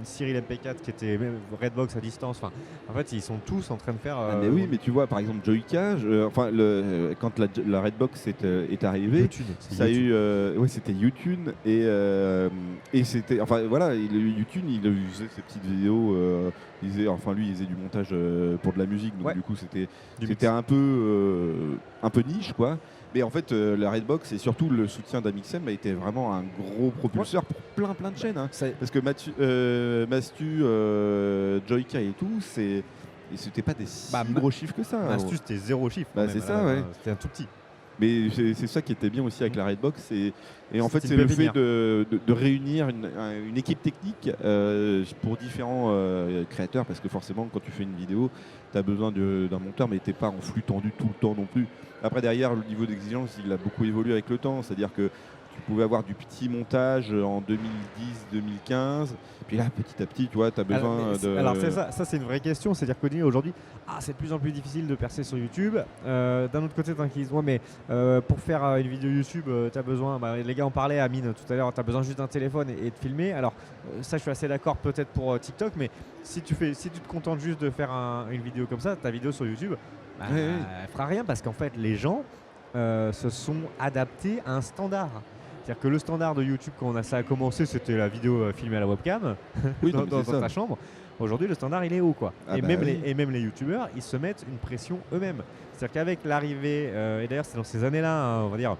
Cyril MP4 qui était Redbox à distance. En fait, ils sont tous en train de faire. Mais oui, mais tu vois, par exemple, Joyka, quand la Redbox est arrivée, YouTube, ça YouTube. A eu. C'était YouTube et c'était. Enfin voilà, YouTube, il faisait ses petites vidéos. Lui, il faisait du montage pour de la musique, donc du coup, c'était un peu niche, quoi. Mais en fait, la Redbox et surtout le soutien d'Amixem a été vraiment un gros propulseur pour plein de chaînes. Parce que Mastu, Joyka et tout, c'était pas des si gros chiffres que ça. Mastu, c'était 0 chiffre. C'est ça, ouais. C'était un tout petit. Mais c'est ça qui était bien aussi avec la Redbox. Et en fait, c'est le fait de réunir une équipe technique pour différents créateurs. Parce que forcément, quand tu fais une vidéo, tu as besoin d'un monteur, mais tu n'es pas en flux tendu tout le temps non plus. Après, derrière, le niveau d'exigence, il a beaucoup évolué avec le temps. C'est-à-dire que tu pouvais avoir du petit montage en 2010-2015. Puis là, petit à petit, tu vois, tu as besoin de... Alors, ça c'est une vraie question. C'est-à-dire qu'aujourd'hui, c'est de plus en plus difficile de percer sur YouTube. D'un autre côté, t'as qui disent, mais pour faire une vidéo YouTube, tu as besoin... les gars en parlaient, Amine, tout à l'heure, tu as besoin juste d'un téléphone et de filmer. Alors, ça, je suis assez d'accord peut-être pour TikTok, mais si tu te contentes juste de faire une vidéo comme ça, ta vidéo sur YouTube, elle fera rien parce qu'en fait, les gens... se sont adaptés à un standard. C'est-à-dire que le standard de YouTube, quand ça a commencé, c'était la vidéo filmée à la webcam dans ta chambre. Aujourd'hui, le standard, il est haut, quoi. Et même les youtubeurs, ils se mettent une pression eux-mêmes. C'est-à-dire qu'avec l'arrivée, et d'ailleurs, c'est dans ces années-là, hein, on va dire,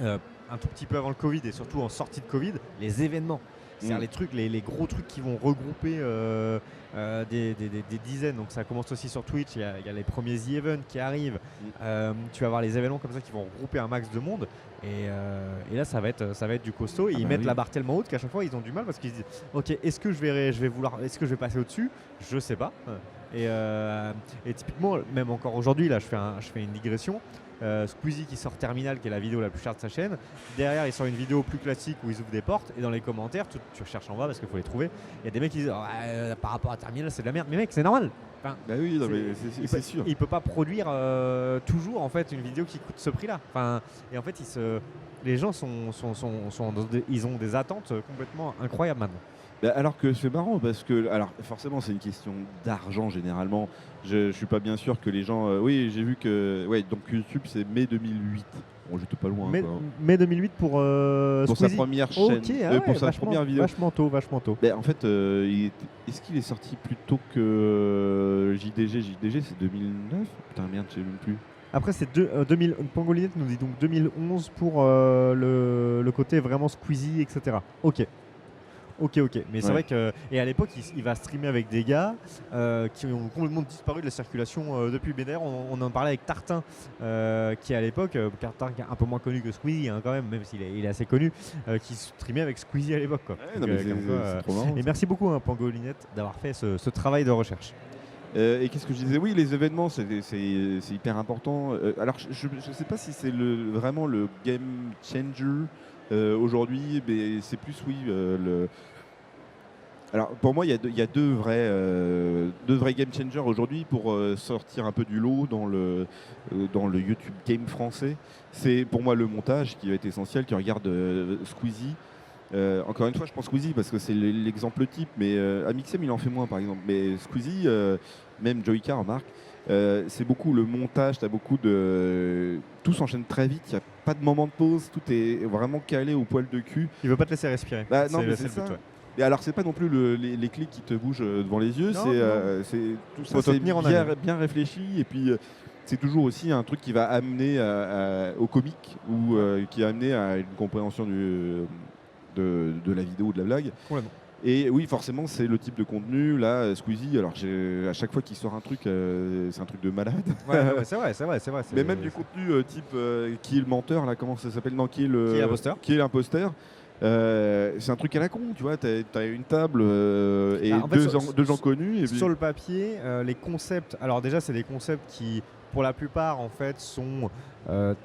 un tout petit peu avant le Covid et surtout en sortie de Covid, les événements. C'est-à-dire les trucs, les gros trucs qui vont regrouper des dizaines. Donc ça commence aussi sur Twitch, il y a les premiers The Events qui arrivent. Tu vas avoir les événements comme ça qui vont regrouper un max de monde. Et là, ça va être du costaud. Et ils mettent la barre tellement haute qu'à chaque fois, ils ont du mal parce qu'ils se disent ok, est-ce que je vais passer au-dessus? Je sais pas. Et typiquement, même encore aujourd'hui, là, je fais une digression. Squeezie qui sort Terminal, qui est la vidéo la plus chère de sa chaîne. Derrière, il sort une vidéo plus classique où ils ouvrent des portes. Et dans les commentaires, tu recherches en bas parce qu'il faut les trouver. Il y a des mecs qui disent par rapport à Terminal, c'est de la merde. Mais mec, c'est normal. Enfin, bah oui, non, mais c'est sûr. Il peut pas produire toujours en fait une vidéo qui coûte ce prix-là. Enfin, et en fait, les gens ils ont des attentes complètement incroyables maintenant. Bah alors que c'est marrant parce que forcément c'est une question d'argent généralement. Je suis pas bien sûr que les gens. Oui, j'ai vu que donc YouTube c'est mai 2008. Bon, j'étais pas loin. Mai 2008 pour sa première chaîne, pour sa première vidéo. Vachement tôt. Bah, en fait, est-ce qu'il est sorti plus tôt que JDG? JDG c'est 2009. Putain merde, je sais même plus. Après, c'est Pangolinette nous dit donc 2011 pour le côté vraiment Squeezie, etc. Ok. Mais c'est vrai que. Et à l'époque, il va streamer avec des gars qui ont complètement disparu de la circulation depuis. Mais d'ailleurs, on en parlait avec Tartin, qui à l'époque, Tartin qui est un peu moins connu que Squeezie, hein, quand même s'il est assez connu, qui streamait avec Squeezie à l'époque. C'est trop marrant. Et merci beaucoup, Pangolinette, d'avoir fait ce travail de recherche. Et qu'est-ce que je disais? Oui, les événements, c'est hyper important. Alors, je ne sais pas si c'est vraiment le game changer aujourd'hui, mais c'est plus, Alors, pour moi, il y a deux vrais game changers aujourd'hui pour sortir un peu du lot dans le YouTube game français. C'est pour moi le montage qui va être essentiel. Tu regardes Squeezie. Encore une fois, je prends Squeezie parce que c'est l'exemple type, mais Amixem il en fait moins par exemple. Mais Squeezie, même Joyka, remarque, c'est beaucoup le montage, tout s'enchaîne très vite, il n'y a pas de moment de pause, tout est vraiment calé au poil de cul. Il veut pas te laisser respirer. Bah, non, mais c'est ça. Et alors c'est pas non plus les clics qui te bougent devant les yeux, c'est tout ça, c'est bien réfléchi et puis c'est toujours aussi un truc qui va amener au comique ou qui va amener à une compréhension de la vidéo ou de la blague. Complètement. Et oui, forcément, c'est le type de contenu. Là, Squeezie, alors à chaque fois qu'il sort un truc, c'est un truc de malade. Ouais, c'est vrai. Mais même du contenu type qui est le menteur, là, comment ça s'appelle? Non, qui est l'imposteur. C'est un truc à la con, tu vois. T'as une table et deux gens connus. Et puis... Sur le papier, les concepts. Alors déjà, c'est des concepts qui, pour la plupart, en fait, sont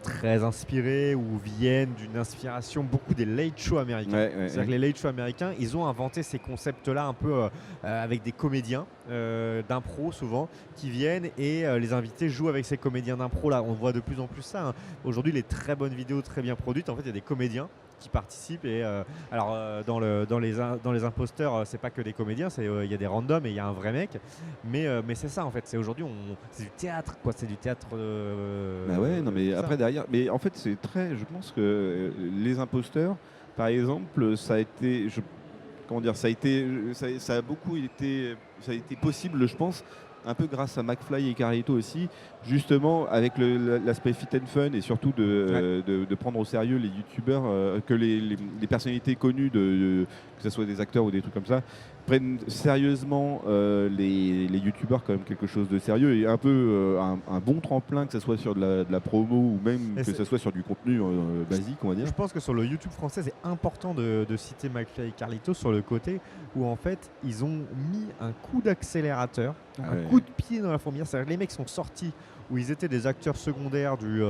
très inspirés ou viennent d'une inspiration beaucoup des late shows américains. C'est-à-dire que les late shows américains, ils ont inventé ces concepts-là un peu avec des comédiens d'impro souvent qui viennent et les invités jouent avec ces comédiens d'impro là. On voit de plus en plus ça. Hein. Aujourd'hui, les très bonnes vidéos très bien produites, en fait, il y a des comédiens qui participent et dans les imposteurs, c'est pas que des comédiens, il y a des randoms et il y a un vrai mec. Mais c'est ça en fait. C'est aujourd'hui c'est du théâtre quoi. C'est du théâtre. Bah ouais, non mais après derrière, mais en fait c'est très. Je pense que les imposteurs, par exemple, ça a été, ça a beaucoup été, ça a été possible, je pense, un peu grâce à McFly et Carlito aussi, justement avec l'aspect fit and fun et surtout de prendre au sérieux les youtubeurs, que les personnalités connues, que ce soit des acteurs ou des trucs comme ça, prennent sérieusement les youtubeurs comme quelque chose de sérieux et un peu un bon tremplin, que ce soit sur de la promo ou même que ce soit sur du contenu basique, on va dire. Je pense que sur le YouTube français, c'est important de citer McFly et Carlito sur le côté où en fait ils ont mis un coup d'accélérateur, un coup de pied dans la fourmilière. C'est-à-dire que les mecs sont sortis où ils étaient des acteurs secondaires du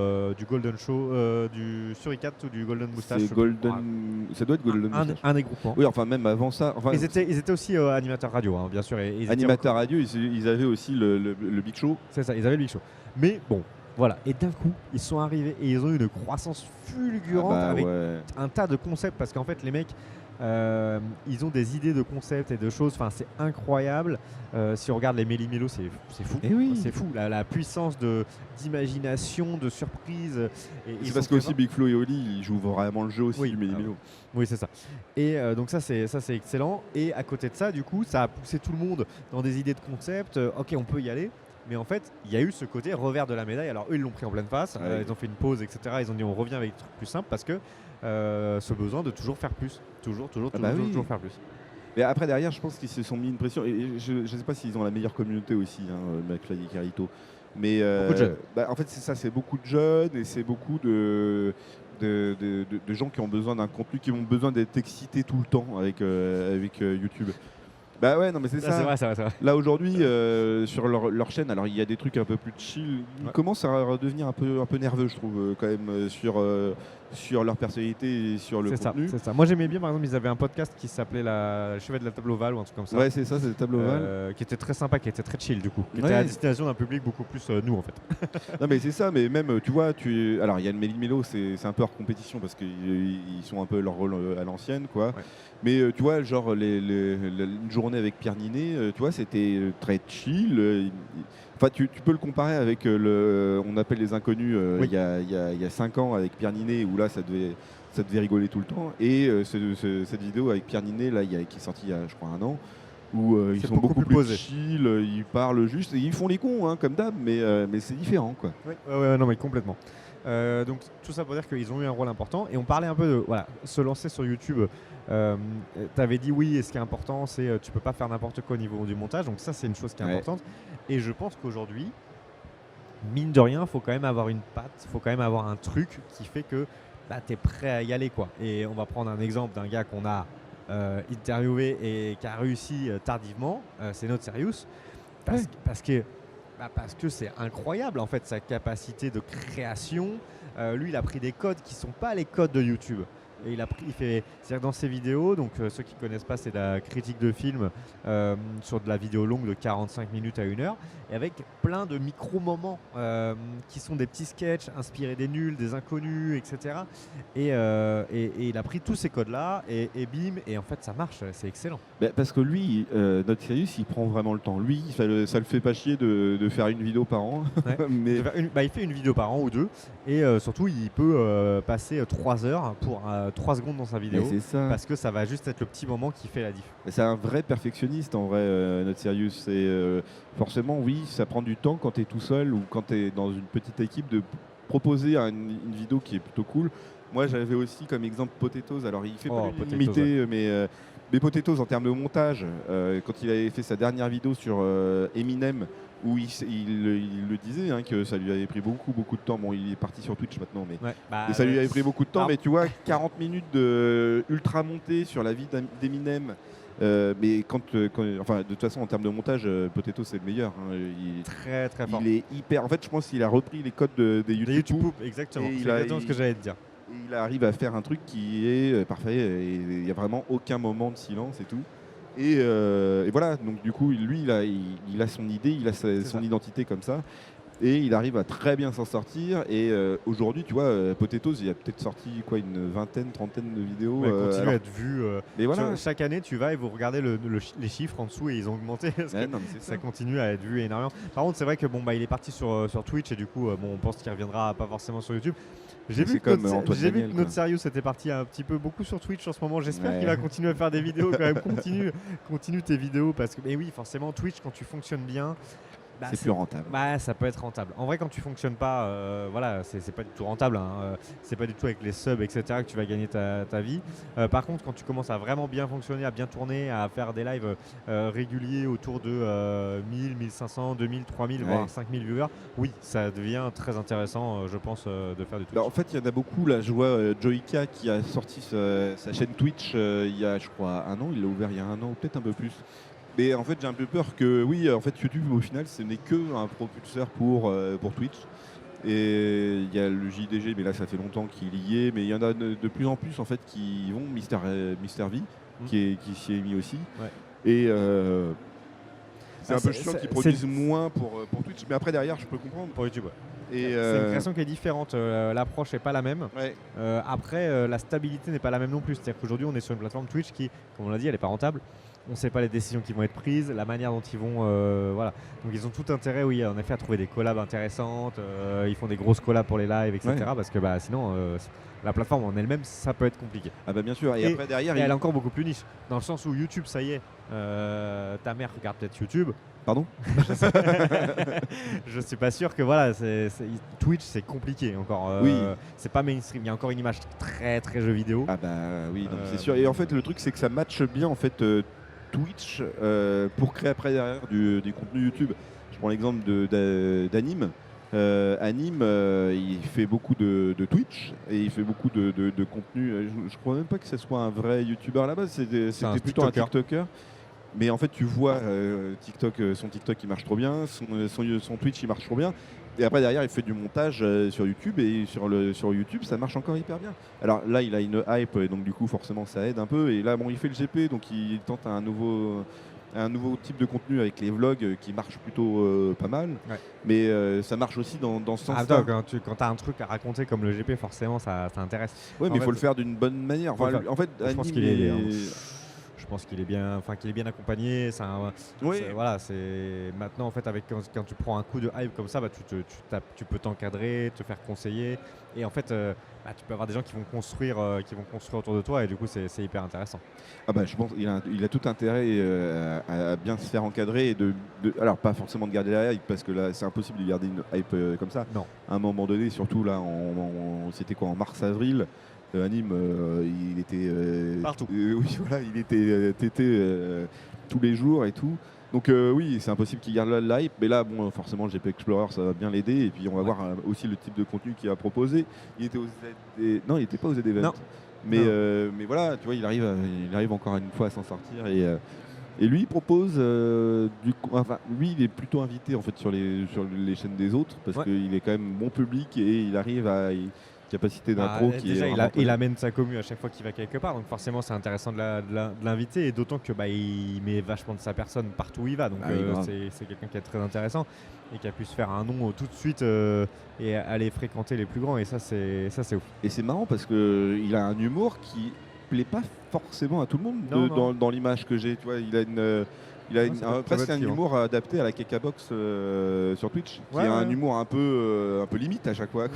Golden Show, du Suricat ou du Golden Moustache. Ça doit être Golden Moustache. Un des groupements. Oui, enfin même avant ça. Enfin, ils étaient aussi animateurs radio, hein, bien sûr. Animateurs radio, ils avaient aussi le Big Show. C'est ça, ils avaient le Big Show. Mais bon, voilà. Et d'un coup, ils sont arrivés et ils ont eu une croissance fulgurante avec un tas de concepts parce qu'en fait, les mecs, Ils ont des idées de concepts et de choses, enfin c'est incroyable. Si on regarde les Méli-Mélo, c'est fou. Oui. C'est fou, la puissance d'imagination, de surprise. C'est parce que aussi Big Flo et Oli, ils jouent vraiment le jeu aussi du Méli-Mélo. Oui, c'est ça. Et donc ça c'est excellent. Et à côté de ça, du coup, ça a poussé tout le monde dans des idées de concepts. Ok, on peut y aller. Mais en fait, il y a eu ce côté revers de la médaille. Alors eux, ils l'ont pris en pleine face. Ils ont fait une pause, etc. Ils ont dit on revient avec des trucs plus simples parce que ce besoin de toujours faire plus. Toujours faire plus. Mais après, derrière, je pense qu'ils se sont mis une pression. Et je ne sais pas s'ils ont la meilleure communauté aussi, McFly et Carlito. Mais beaucoup de jeunes. En fait, c'est ça, c'est beaucoup de jeunes et c'est beaucoup de gens qui ont besoin d'un contenu, qui ont besoin d'être excités tout le temps avec YouTube. Bah ouais, non mais c'est ça. C'est vrai. Là aujourd'hui, sur leur chaîne, alors il y a des trucs un peu plus chill. Ils commencent à redevenir un peu nerveux, je trouve, quand même, sur leur personnalité et sur le contenu. C'est ça. Moi j'aimais bien, par exemple, ils avaient un podcast qui s'appelait Le chevet de la table ovale ou un truc comme ça. Ouais, c'est ça, c'est la table ovale. Qui était très sympa, qui était très chill du coup. Qui était à destination d'un public beaucoup plus nous en fait. Non mais c'est ça, mais même, tu vois, alors il y a le Méli-Mélo, c'est un peu hors compétition parce qu'ils sont un peu leur rôle à l'ancienne, quoi. Ouais. Mais tu vois, genre une journée avec Pierre Ninet, tu vois, c'était très chill. Enfin, tu peux le comparer avec On appelle les inconnus il y a 5 ans avec Pierre Ninet, où là ça devait rigoler tout le temps. Et cette vidéo avec Pierre Ninet là, qui est sortie il y a je crois 1 an, où ils sont beaucoup plus chill, ils parlent juste, et ils font les cons hein, comme d'hab, mais c'est différent quoi. Ouais, non mais complètement. Donc tout ça pour dire qu'ils ont eu un rôle important. Et on parlait un peu de se lancer sur YouTube. Tu avais dit oui, et ce qui est important, c'est tu peux pas faire n'importe quoi au niveau du montage. Donc ça, c'est une chose qui est importante. Et je pense qu'aujourd'hui, mine de rien, il faut quand même avoir une patte, il faut quand même avoir un truc qui fait que tu es prêt à y aller, quoi. Et on va prendre un exemple d'un gars qu'on a interviewé et qui a réussi tardivement, c'est Not Serious. Parce que c'est incroyable en fait sa capacité de création. Lui, il a pris des codes qui sont pas les codes de YouTube. Et c'est-à-dire dans ses vidéos, donc ceux qui connaissent pas, c'est de la critique de film sur de la vidéo longue de 45 minutes à 1 heure, et avec plein de micro-moments qui sont des petits sketchs inspirés des nuls, des inconnus, etc. Et il a pris tous ces codes-là et bim, et en fait ça marche, c'est excellent. Parce que lui, Not Serious, il prend vraiment le temps. Lui, ça le fait pas chier de faire une vidéo par an. Mais il fait une vidéo par an ou deux, et surtout il peut passer 3 heures pour 3 secondes dans sa vidéo, parce que ça va juste être le petit moment qui fait la diff. C'est un vrai perfectionniste en vrai, Not Serious. Forcément, oui, ça prend du temps quand tu es tout seul ou quand tu es dans une petite équipe de proposer une vidéo qui est plutôt cool. Moi, j'avais aussi comme exemple Potatoes. Alors, il fait pas l'unanimité, mais Potatoes en termes de montage, quand il avait fait sa dernière vidéo sur Eminem, où il le disait hein, que ça lui avait pris beaucoup de temps. Bon, il est parti sur Twitch maintenant, mais ça lui avait pris beaucoup de temps. Mais tu vois, 40 minutes de ultra montée sur la vie d'Eminem. Mais enfin, de toute façon, en termes de montage, Potato c'est le meilleur. Hein. Très très fort. Il est hyper. En fait, je pense qu'il a repris les codes des YouTube. Exactement. C'est exactement ce que j'allais te dire. Et il arrive à faire un truc qui est parfait. Et il n'y a vraiment aucun moment de silence et tout. Et voilà. Donc du coup, lui, il a son idée, il a son identité comme ça. Et il arrive à très bien s'en sortir. Et aujourd'hui, tu vois, Potatoes, il a peut-être sorti une vingtaine, trentaine de vidéos. Il continue à être vu. Voilà. Chaque année, tu vas et vous regardez les chiffres en dessous et ils ont augmenté. Ça continue à être vu énormément. Par contre, c'est vrai que il est parti sur Twitch et du coup, on pense qu'il reviendra pas forcément sur YouTube. J'ai vu que Not Serious était parti un petit peu beaucoup sur Twitch en ce moment. J'espère qu'il va continuer à faire des vidéos quand même. Continue tes vidéos parce que, mais oui, forcément, Twitch, quand tu fonctionnes bien. C'est plus rentable. Ça peut être rentable. En vrai, quand tu fonctionnes pas, c'est pas du tout rentable. Hein. C'est pas du tout avec les subs, etc. que tu vas gagner ta vie. Par contre, quand tu commences à vraiment bien fonctionner, à bien tourner, à faire des lives réguliers autour de 1000, 1500, 2000, 3000, voire 5000 viewers, oui, ça devient très intéressant, je pense, de faire du Twitch. En fait, il y en a beaucoup. Là, je vois Joyka qui a sorti sa chaîne Twitch il y a, je crois, 1 an. Il l'a ouvert il y a 1 an ou peut-être un peu plus. Mais en fait, j'ai un peu peur que, oui, en fait, YouTube, au final, ce n'est qu'un propulseur pour Twitch. Et il y a le JDG, mais là, ça fait longtemps qu'il y est. Mais il y en a de plus en plus, en fait, qui vont. Mister V, qui s'y est mis aussi. Ouais. Et c'est un peu chiant qu'ils produisent moins pour Twitch. Mais après, derrière, je peux comprendre. Pour YouTube, C'est une création qui est différente. L'approche n'est pas la même. Ouais. Après, la stabilité n'est pas la même non plus. C'est-à-dire qu'aujourd'hui, on est sur une plateforme Twitch qui, comme on l'a dit, elle n'est pas rentable. On ne sait pas les décisions qui vont être prises, la manière dont ils vont. Voilà. Donc ils ont tout intérêt, oui, en effet, à trouver des collabs intéressantes. Ils font des grosses collabs pour les lives, etc. Ouais. Parce que sinon, la plateforme en elle-même, ça peut être compliqué. Ah bah bien sûr. Et après derrière, elle est encore beaucoup plus niche. Dans le sens où YouTube, ça y est, ta mère regarde peut-être YouTube. Pardon. Je suis pas sûr que voilà, Twitch c'est compliqué encore. Oui. C'est pas mainstream. Il y a encore une image très très jeu vidéo. Ah bah oui, c'est sûr. Et en fait, le truc c'est que ça matche bien en fait Twitch pour créer après derrière du contenu YouTube. Je prends l'exemple d'Anime. Anime, il fait beaucoup de Twitch et il fait beaucoup de contenu. Je crois même pas que ce soit un vrai YouTuber à la base. C'était plutôt un TikToker. Mais en fait, tu vois son TikTok il marche trop bien, son Twitch il marche trop bien. Et après derrière, il fait du montage sur YouTube et sur YouTube, ça marche encore hyper bien. Alors là, il a une hype et donc du coup, forcément, ça aide un peu. Et là, bon, il fait le GP, donc il tente un nouveau type de contenu avec les vlogs qui marche plutôt pas mal. Ouais. Mais ça marche aussi dans ce sens-là. Quand tu as un truc à raconter comme le GP, forcément, ça intéresse. Oui, mais il faut le faire d'une bonne manière. Enfin, en fait, je pense qu'il est bien, accompagné. Voilà, c'est maintenant en fait quand tu prends un coup de hype comme ça, tu peux t'encadrer, te faire conseiller, et en fait, tu peux avoir des gens qui vont construire autour de toi, et du coup c'est hyper intéressant. Ah bah je pense qu'il a tout intérêt à bien se faire encadrer et alors pas forcément de garder la hype parce que là c'est impossible de garder une hype comme ça. Non. À un moment donné, surtout là, c'était quoi en mars-avril. Anime, il était partout. Oui, voilà, il était tété tous les jours et tout. Donc oui, c'est impossible qu'il garde la hype. Mais là, bon, forcément, le GP Explorer, ça va bien l'aider. Et puis on va voir aussi le type de contenu qu'il a proposé. Il était non, il n'était pas aux Z-Event. Non. Mais voilà, tu vois, il arrive encore une fois à s'en sortir. Et lui, il propose lui, il est plutôt invité en fait sur les chaînes des autres parce qu'il est quand même bon public et il arrive à capacité d'impro il amène sa commu à chaque fois qu'il va quelque part, donc forcément c'est intéressant de l'inviter, et d'autant que il met vachement de sa personne partout où il va, donc c'est quelqu'un qui est très intéressant et qui a pu se faire un nom tout de suite et aller fréquenter les plus grands, et ça c'est ouf. Et c'est marrant parce qu'il a un humour qui plaît pas forcément à tout le monde dans l'image que j'ai, tu vois, il a presque un humour adapté à la Kekabox sur Twitch, qui a un humour un peu limite à chaque fois.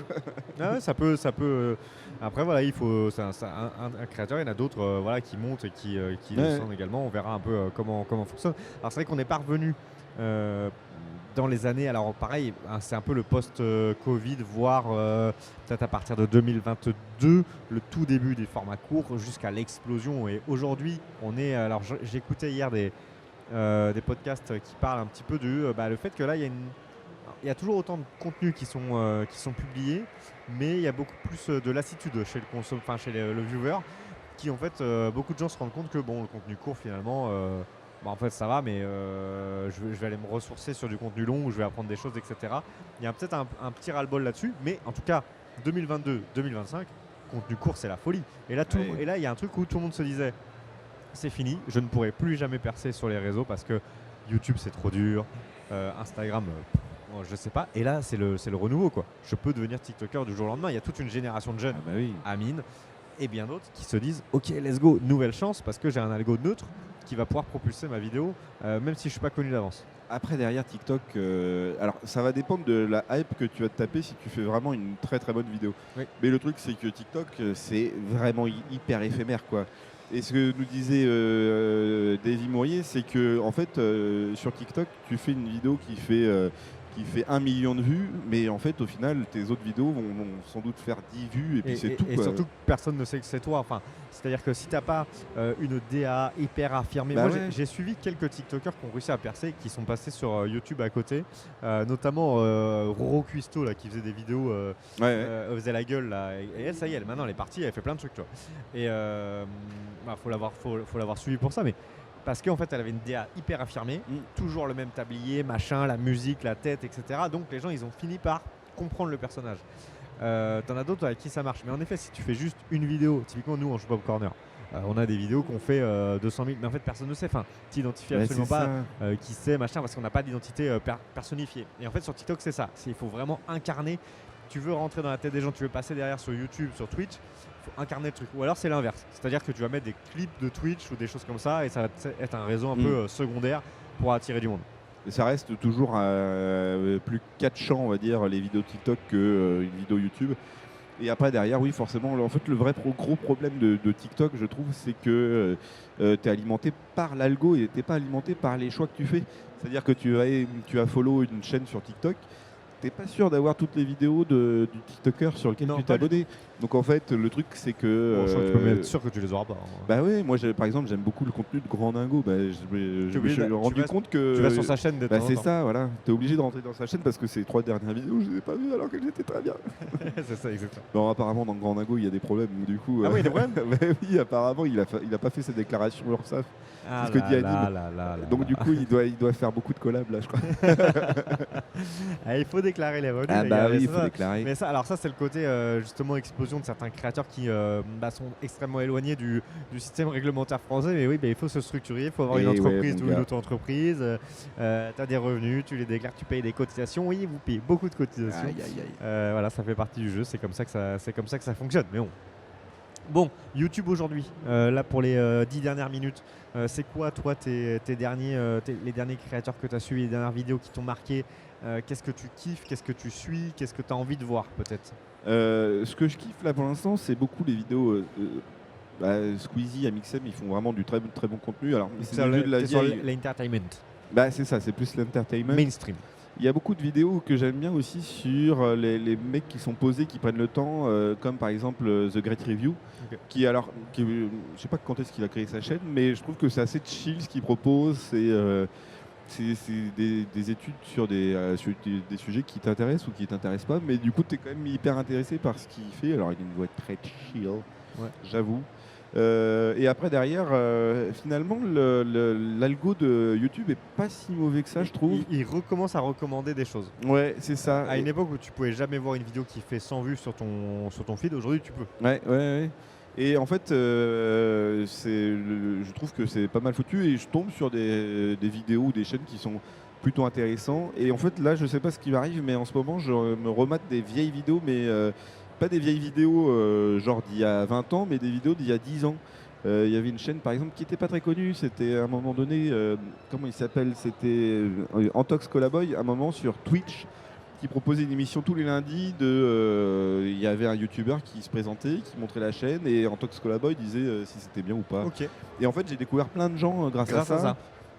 Ouais, ça peut. Après voilà, il faut un créateur, il y en a d'autres qui montent et qui descendent également. On verra un peu comment fonctionne. Alors c'est vrai qu'on n'est pas revenu dans les années. Alors pareil, c'est un peu le post-Covid, voire peut-être à partir de 2022, le tout début des formats courts jusqu'à l'explosion. Et aujourd'hui, on est. Alors j'écoutais hier des podcasts qui parlent un petit peu le fait que là il y a toujours autant de contenus qui sont publiés, mais il y a beaucoup plus de lassitude chez le viewer, qui en fait beaucoup de gens se rendent compte que le contenu court finalement en fait ça va, mais je vais aller me ressourcer sur du contenu long où je vais apprendre des choses, etc. Il y a peut-être un petit ras-le-bol là-dessus, mais en tout cas 2022-2025, contenu court c'est la folie, et là il y a un truc où tout le monde se disait c'est fini, je ne pourrai plus jamais percer sur les réseaux parce que YouTube c'est trop dur, Instagram je sais pas, et là c'est le renouveau quoi. Je peux devenir TikToker du jour au lendemain. Il y a toute une génération de jeunes, Amine et bien d'autres, qui se disent ok let's go, nouvelle chance parce que j'ai un algo neutre qui va pouvoir propulser ma vidéo même si je suis pas connu d'avance. Après derrière TikTok, alors ça va dépendre de la hype que tu vas te taper si tu fais vraiment une très très bonne vidéo. Oui. Mais le truc c'est que TikTok c'est vraiment hyper éphémère quoi. Et ce que nous disait Davy Mourier, c'est que en fait, sur TikTok, tu fais une vidéo qui fait 1 million de vues, mais en fait, au final, tes autres vidéos vont sans doute faire 10 vues, et puis c'est tout. Et surtout, personne ne sait que c'est toi. Enfin, c'est-à-dire que si tu n'as pas une DA hyper affirmée... Moi, j'ai suivi quelques TikTokers qui ont réussi à percer, qui sont passés sur YouTube à côté, notamment Roro Cuisto, là, qui faisait des vidéos, faisait la gueule, là, et elle, ça y est, maintenant, elle est partie, elle fait plein de trucs, tu vois. Et faut l'avoir suivi pour ça, mais... Parce qu'en fait, elle avait une DA hyper affirmée, toujours le même tablier, machin, la musique, la tête, etc. Donc les gens, ils ont fini par comprendre le personnage. T'en as d'autres avec qui ça marche. Mais en effet, si tu fais juste une vidéo, typiquement nous en Joue Pas au Corner, on a des vidéos qu'on fait 200 000, mais en fait personne ne sait, enfin tu n'identifies absolument pas qui c'est, machin, parce qu'on n'a pas d'identité personnifiée. Et en fait sur TikTok c'est ça, il faut vraiment incarner. Tu veux rentrer dans la tête des gens, tu veux passer derrière sur YouTube, sur Twitch, il faut incarner le truc. Ou alors c'est l'inverse, c'est-à-dire que tu vas mettre des clips de Twitch ou des choses comme ça et ça va être un réseau un peu secondaire pour attirer du monde. Et ça reste toujours plus catchant, on va dire, les vidéos TikTok qu'une vidéo YouTube. Et après derrière, oui, forcément, en fait, le vrai gros problème de TikTok, je trouve, c'est que tu es alimenté par l'algo et tu n'es pas alimenté par les choix que tu fais. C'est-à-dire que tu as follow une chaîne sur TikTok, t'es pas sûr d'avoir toutes les vidéos du TikToker sur lequel tu t'es abonné. Donc en fait, le truc c'est que. Tu peux être sûr que tu les auras pas. Hein. Bah oui, moi par exemple, j'aime beaucoup le contenu de Grand Dingo. Bah, je me suis rendu compte que. Tu vas sur sa chaîne de temps en temps. C'est ça, voilà. T'es obligé de rentrer dans sa chaîne parce que ces 3 dernières vidéos, je les ai pas vues alors qu'elles étaient très bien. C'est ça, exactement. Bon, apparemment, dans Grand Dingo, il y a des problèmes. Du coup, ah oui, il y a des problèmes. Bah oui, apparemment, il a pas fait ses déclarations URSAF. C'est ce que dit Anime. Donc du coup, il doit faire beaucoup de collabs là, je crois. Il faut déclarer les revenus. Ah bah oui, il faut déclarer. Mais ça, alors ça, c'est le côté justement explosion de certains créateurs qui sont extrêmement éloignés du système réglementaire français. Mais oui, il faut se structurer, il faut avoir une entreprise ou une auto-entreprise. Tu as des revenus, tu les déclares, tu payes des cotisations. Oui, vous payez beaucoup de cotisations. Voilà, ça fait partie du jeu. C'est comme ça que ça fonctionne. Mais bon, YouTube aujourd'hui, là pour les 10 dernières minutes, c'est quoi toi les derniers créateurs que tu as suivis, les dernières vidéos qui t'ont marqué? Qu'est-ce que tu kiffes, qu'est-ce que tu suis, qu'est-ce que tu as envie de voir peut-être? Ce que je kiffe là pour l'instant, c'est beaucoup les vidéos Squeezie, Amixem, ils font vraiment du très bon contenu. Alors, c'est sur l'entertainment. Bah, c'est ça, c'est plus l'entertainment. Mainstream. Il y a beaucoup de vidéos que j'aime bien aussi sur les mecs qui sont posés, qui prennent le temps, comme par exemple The Great Review, qui je sais pas quand est-ce qu'il a créé sa chaîne, mais je trouve que c'est assez chill ce qu'il propose. C'est des études sur des sujets qui t'intéressent ou qui t'intéressent pas, mais du coup tu es quand même hyper intéressé par ce qu'il fait. Alors il a une voix très chill, j'avoue. Et après derrière, finalement l'algo de YouTube est pas si mauvais que ça, je trouve. Il recommence à recommander des choses. Ouais, c'est ça. À une époque où tu pouvais jamais voir une vidéo qui fait 100 vues sur ton feed, aujourd'hui tu peux. Ouais. Et en fait, je trouve que c'est pas mal foutu et je tombe sur des vidéos ou des chaînes qui sont plutôt intéressantes. Et en fait, là, je sais pas ce qui m'arrive, mais en ce moment, je me remate des vieilles vidéos, mais pas des vieilles vidéos genre d'il y a 20 ans, mais des vidéos d'il y a 10 ans. Il y avait une chaîne, par exemple, qui n'était pas très connue. C'était à un moment donné, comment il s'appelle? C'était Antox Colaboy, à un moment sur Twitch, qui proposait une émission tous les lundis. Il y avait un YouTuber qui se présentait, qui montrait la chaîne, et Antox Colaboy disait si c'était bien ou pas. Et en fait, j'ai découvert plein de gens grâce à ça.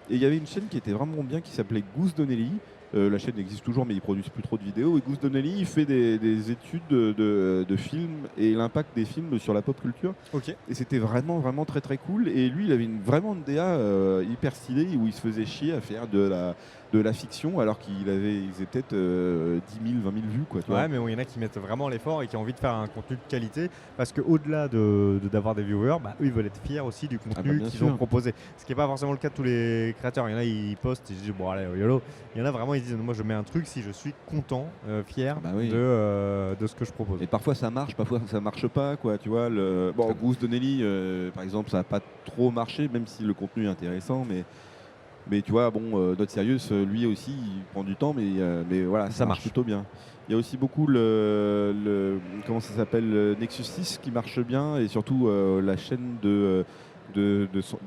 Et il y avait une chaîne qui était vraiment bien, qui s'appelait Goose Donnelly. La chaîne existe toujours, mais ils produisent plus trop de vidéos. Et Goose Donnelly, il fait des études de films et l'impact des films sur la pop culture. Et c'était vraiment très très cool. Et lui, il avait vraiment une DA hyper stylée où il se faisait chier à faire de la fiction, alors qu'il faisait peut-être 10 000, 20 000 vues. Quoi, tu vois. Mais il y en a qui mettent vraiment l'effort et qui ont envie de faire un contenu de qualité, parce qu'au-delà d'avoir des viewers, eux, ils veulent être fiers aussi du contenu qu'ils ont proposé. Ce qui n'est pas forcément le cas de tous les créateurs. Il y en a, ils postent, ils disent bon allez, YOLO. Il y en a vraiment, ils disent moi je mets un truc si je suis content, fier de ce que je propose. Et parfois ça marche, parfois ça marche pas, quoi, tu vois. Goose Donnelly, par exemple, ça n'a pas trop marché, même si le contenu est intéressant, mais tu vois, Not Serious, lui aussi, il prend du temps, mais voilà, ça marche plutôt bien. Il y a aussi beaucoup comment ça s'appelle, Nexus 6 qui marche bien, et surtout la chaîne de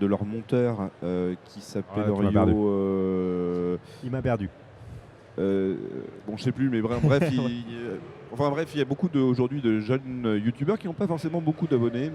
leur monteur qui s'appelle Rio. Il m'a perdu. Je sais plus, mais bref, il y a beaucoup aujourd'hui de jeunes youtubeurs qui n'ont pas forcément beaucoup d'abonnés,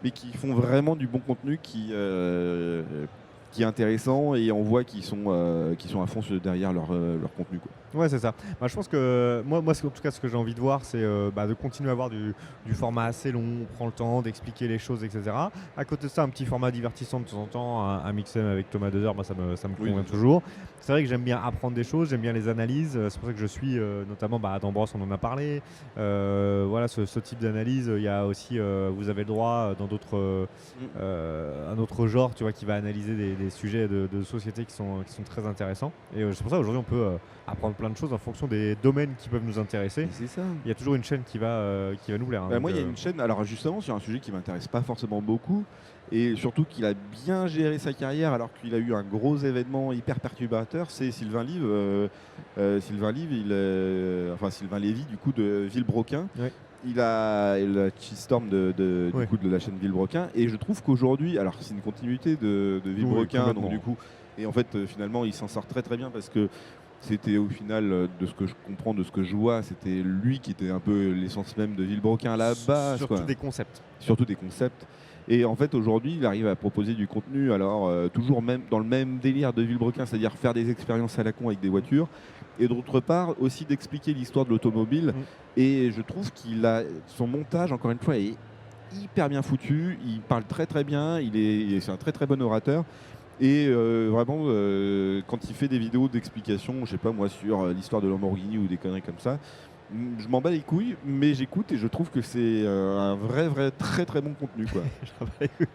mais qui font vraiment du bon contenu qui est intéressant, et on voit qu'ils sont à fond derrière leur contenu, quoi. Ouais, c'est ça. Je pense que moi en tout cas, ce que j'ai envie de voir, c'est de continuer à avoir du format assez long, on prend le temps d'expliquer les choses, etc. À côté de ça, un petit format divertissant de temps en temps, un Mixem avec Thomas Dezer, ça me convient toujours. C'est vrai que j'aime bien apprendre des choses, j'aime bien les analyses. C'est pour ça que je suis notamment Adam Bross, on en a parlé. Voilà, ce type d'analyse. Il y a aussi, vous avez le droit dans d'autres, un autre genre, tu vois, qui va analyser des sujets de société qui sont très intéressants. Et c'est pour ça qu'aujourd'hui on peut apprendre plein de choses en fonction des domaines qui peuvent nous intéresser. Et c'est ça. Il y a toujours une chaîne qui va nous plaire. Bah, moi, il y a une chaîne, alors justement, sur un sujet qui m'intéresse pas forcément beaucoup, et surtout qu'il a bien géré sa carrière alors qu'il a eu un gros événement hyper perturbateur, c'est Sylvain Live. Sylvain Lévy, du coup, de Villebroquin. Ouais. Il a le Cheestorm du coup, de la chaîne Villebroquin, et je trouve qu'aujourd'hui, alors c'est une continuité de Villebroquin, donc du coup, et en fait, finalement, il s'en sort très très bien parce que c'était au final, de ce que je comprends, de ce que je vois, c'était lui qui était un peu l'essence même de Villebroquin à la base. Surtout des concepts. Surtout des concepts. Et en fait, aujourd'hui, il arrive à proposer du contenu, alors toujours même dans le même délire de Villebrequin, c'est-à-dire faire des expériences à la con avec des voitures, et d'autre part aussi d'expliquer l'histoire de l'automobile. Et je trouve qu'il a son montage, encore une fois, est hyper bien foutu. Il parle très très bien. C'est un très très bon orateur. Et vraiment, quand il fait des vidéos d'explication, je sais pas moi, sur l'histoire de Lamborghini ou des conneries comme ça, je m'en bats les couilles, mais j'écoute et je trouve que c'est un vrai très très bon contenu, quoi.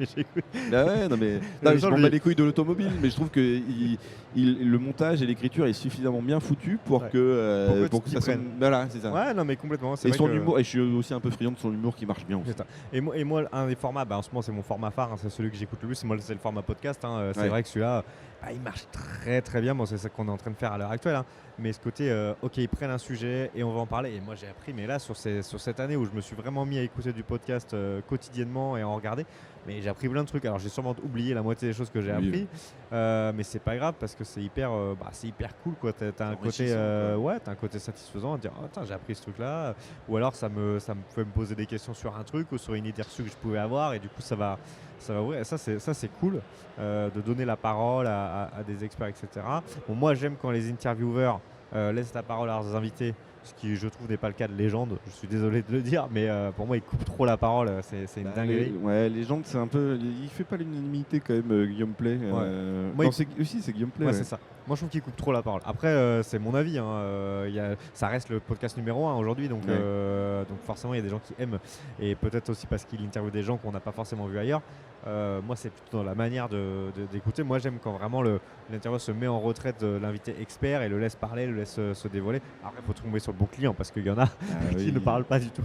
J'écoute. Ah ouais, non mais je m'en bats les couilles de l'automobile, mais je trouve que le montage et l'écriture est suffisamment bien foutu pour que ça sonne. Voilà, c'est ça. Ouais, non mais complètement. Et son humour, et je suis aussi un peu friand de son humour qui marche bien aussi. Et moi, un des formats, en ce moment c'est mon format phare, c'est celui que j'écoute le plus, c'est le format podcast. C'est vrai que celui-là, il marche très très bien. Bon, c'est ça qu'on est en train de faire à l'heure actuelle. Mais ce côté, ils prennent un sujet et on va en parler. Et moi j'ai appris, mais là sur cette année où je me suis vraiment mis à écouter du podcast quotidiennement et à en regarder, mais j'ai appris plein de trucs. Alors j'ai sûrement oublié la moitié des choses que j'ai appris, mais c'est pas grave parce que c'est hyper cool, quoi. T'as un côté satisfaisant à dire j'ai appris ce truc là, ou alors ça me pouvait me poser des questions sur un truc ou sur une idée reçue que je pouvais avoir, et du coup ça va ouvrir. Ça c'est cool de donner la parole à des experts, etc. Bon, moi j'aime quand les intervieweurs laissent la parole à leurs invités, ce qui je trouve n'est pas le cas de Légende. Je suis désolé de le dire, mais pour moi ils coupent trop la parole, c'est une dinguerie. Légende, c'est un peu, il fait pas l'unanimité quand même, Guillaume Play. C'est Guillaume Play. Ouais, c'est ça. Moi je trouve qu'il coupe trop la parole. Après c'est mon avis, ça reste le podcast numéro 1 aujourd'hui, donc forcément il y a des gens qui aiment, et peut-être aussi parce qu'il interviewe des gens qu'on n'a pas forcément vu ailleurs. Moi c'est plutôt dans la manière d'écouter. Moi j'aime quand vraiment l'intervieweur se met en retraite de l'invité expert et le laisse parler, le laisse se dévoiler. Après il faut tomber sur le bon client parce qu'il y en a qui ne parlent pas du tout.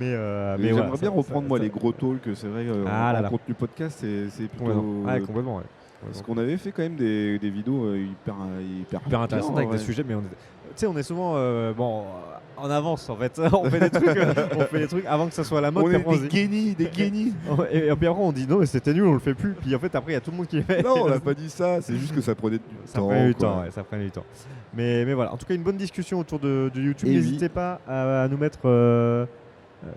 mais j'aimerais bien reprendre les gros talks, c'est vrai, en contenu podcast, c'est plutôt... complètement. Parce qu'on avait fait quand même des vidéos hyper intéressantes avec des sujets, mais on est souvent en avance en fait. on fait des trucs avant que ça soit la mode. On est des génies. Et puis après on dit non mais c'était nul, on le fait plus. Puis en fait après il y a tout le monde qui le fait. Non, on n'a pas dit ça, c'est juste que ça prenait du temps. Ça prenait du temps. Mais voilà, en tout cas une bonne discussion autour de YouTube. N'hésitez pas à nous mettre...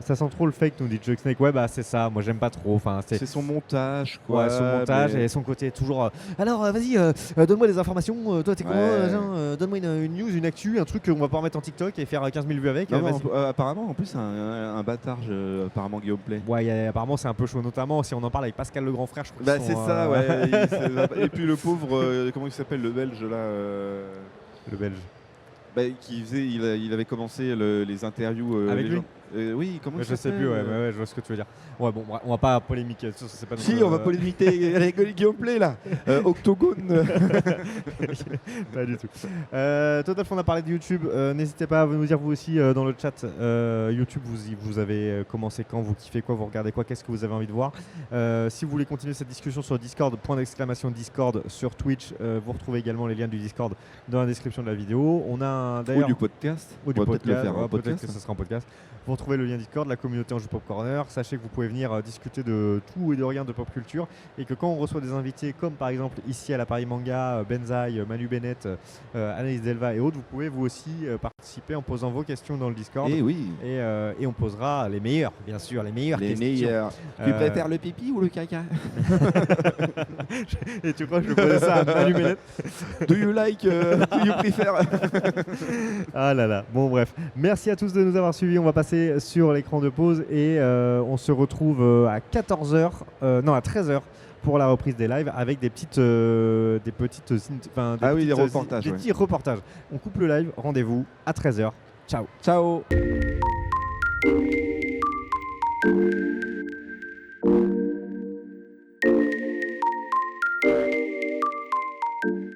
ça sent trop le fake, nous dit Chuck Snake. Ouais, c'est ça, moi j'aime pas trop. C'est son montage, quoi. Ouais, son montage et son côté toujours. Alors vas-y, donne-moi des informations. Toi, t'es quoi donne-moi une news, une actu, un truc qu'on va pas remettre en TikTok et faire 15 000 vues avec. Apparemment, en plus, c'est un bâtard, apparemment, Guillaume Play. Ouais, apparemment, c'est un peu chaud, notamment si on en parle avec Pascal le grand frère. Je crois c'est ça, ouais. Et puis le pauvre, comment il s'appelle, le Belge, là Le Belge. Il avait commencé les interviews avec lui. Oui, comment je sais plus, je vois ce que tu veux dire. Ouais, bon, on va pas polémiquer. C'est pas on va polémiquer avec Guillaume Play là. Octogone. Pas du tout. Total, on a parlé de YouTube. N'hésitez pas à nous dire vous aussi dans le chat. YouTube, vous avez commencé quand, vous kiffez quoi, vous regardez quoi, qu'est-ce que vous avez envie de voir. Si vous voulez continuer cette discussion sur Discord, Discord sur Twitch. Vous retrouvez également les liens du Discord dans la description de la vidéo. On a d'ailleurs ou du podcast. On va peut-être le faire en podcast. Peut-être que ça sera en podcast. Vous retrouvez le lien Discord, la communauté en jeu Pop Corner. Sachez que vous pouvez venir discuter de tout et de rien de pop culture, et que quand on reçoit des invités comme par exemple ici à la Paris Manga, Benzaï, Manu Bennett, Anaïs Delva et autres, vous pouvez vous aussi participer en posant vos questions dans le Discord. Et on posera les meilleures, bien sûr, les meilleures questions. Tu préfères le pipi ou le caca? Et tu crois que je vais poser ça à Manu Bennett? Do you like, do you prefer? Ah là là, bon bref. Merci à tous de nous avoir suivis. On va passer sur l'écran de pause et on se retrouve à 13h pour la reprise des lives avec des petits reportages. On coupe le live, rendez-vous à 13h. Ciao.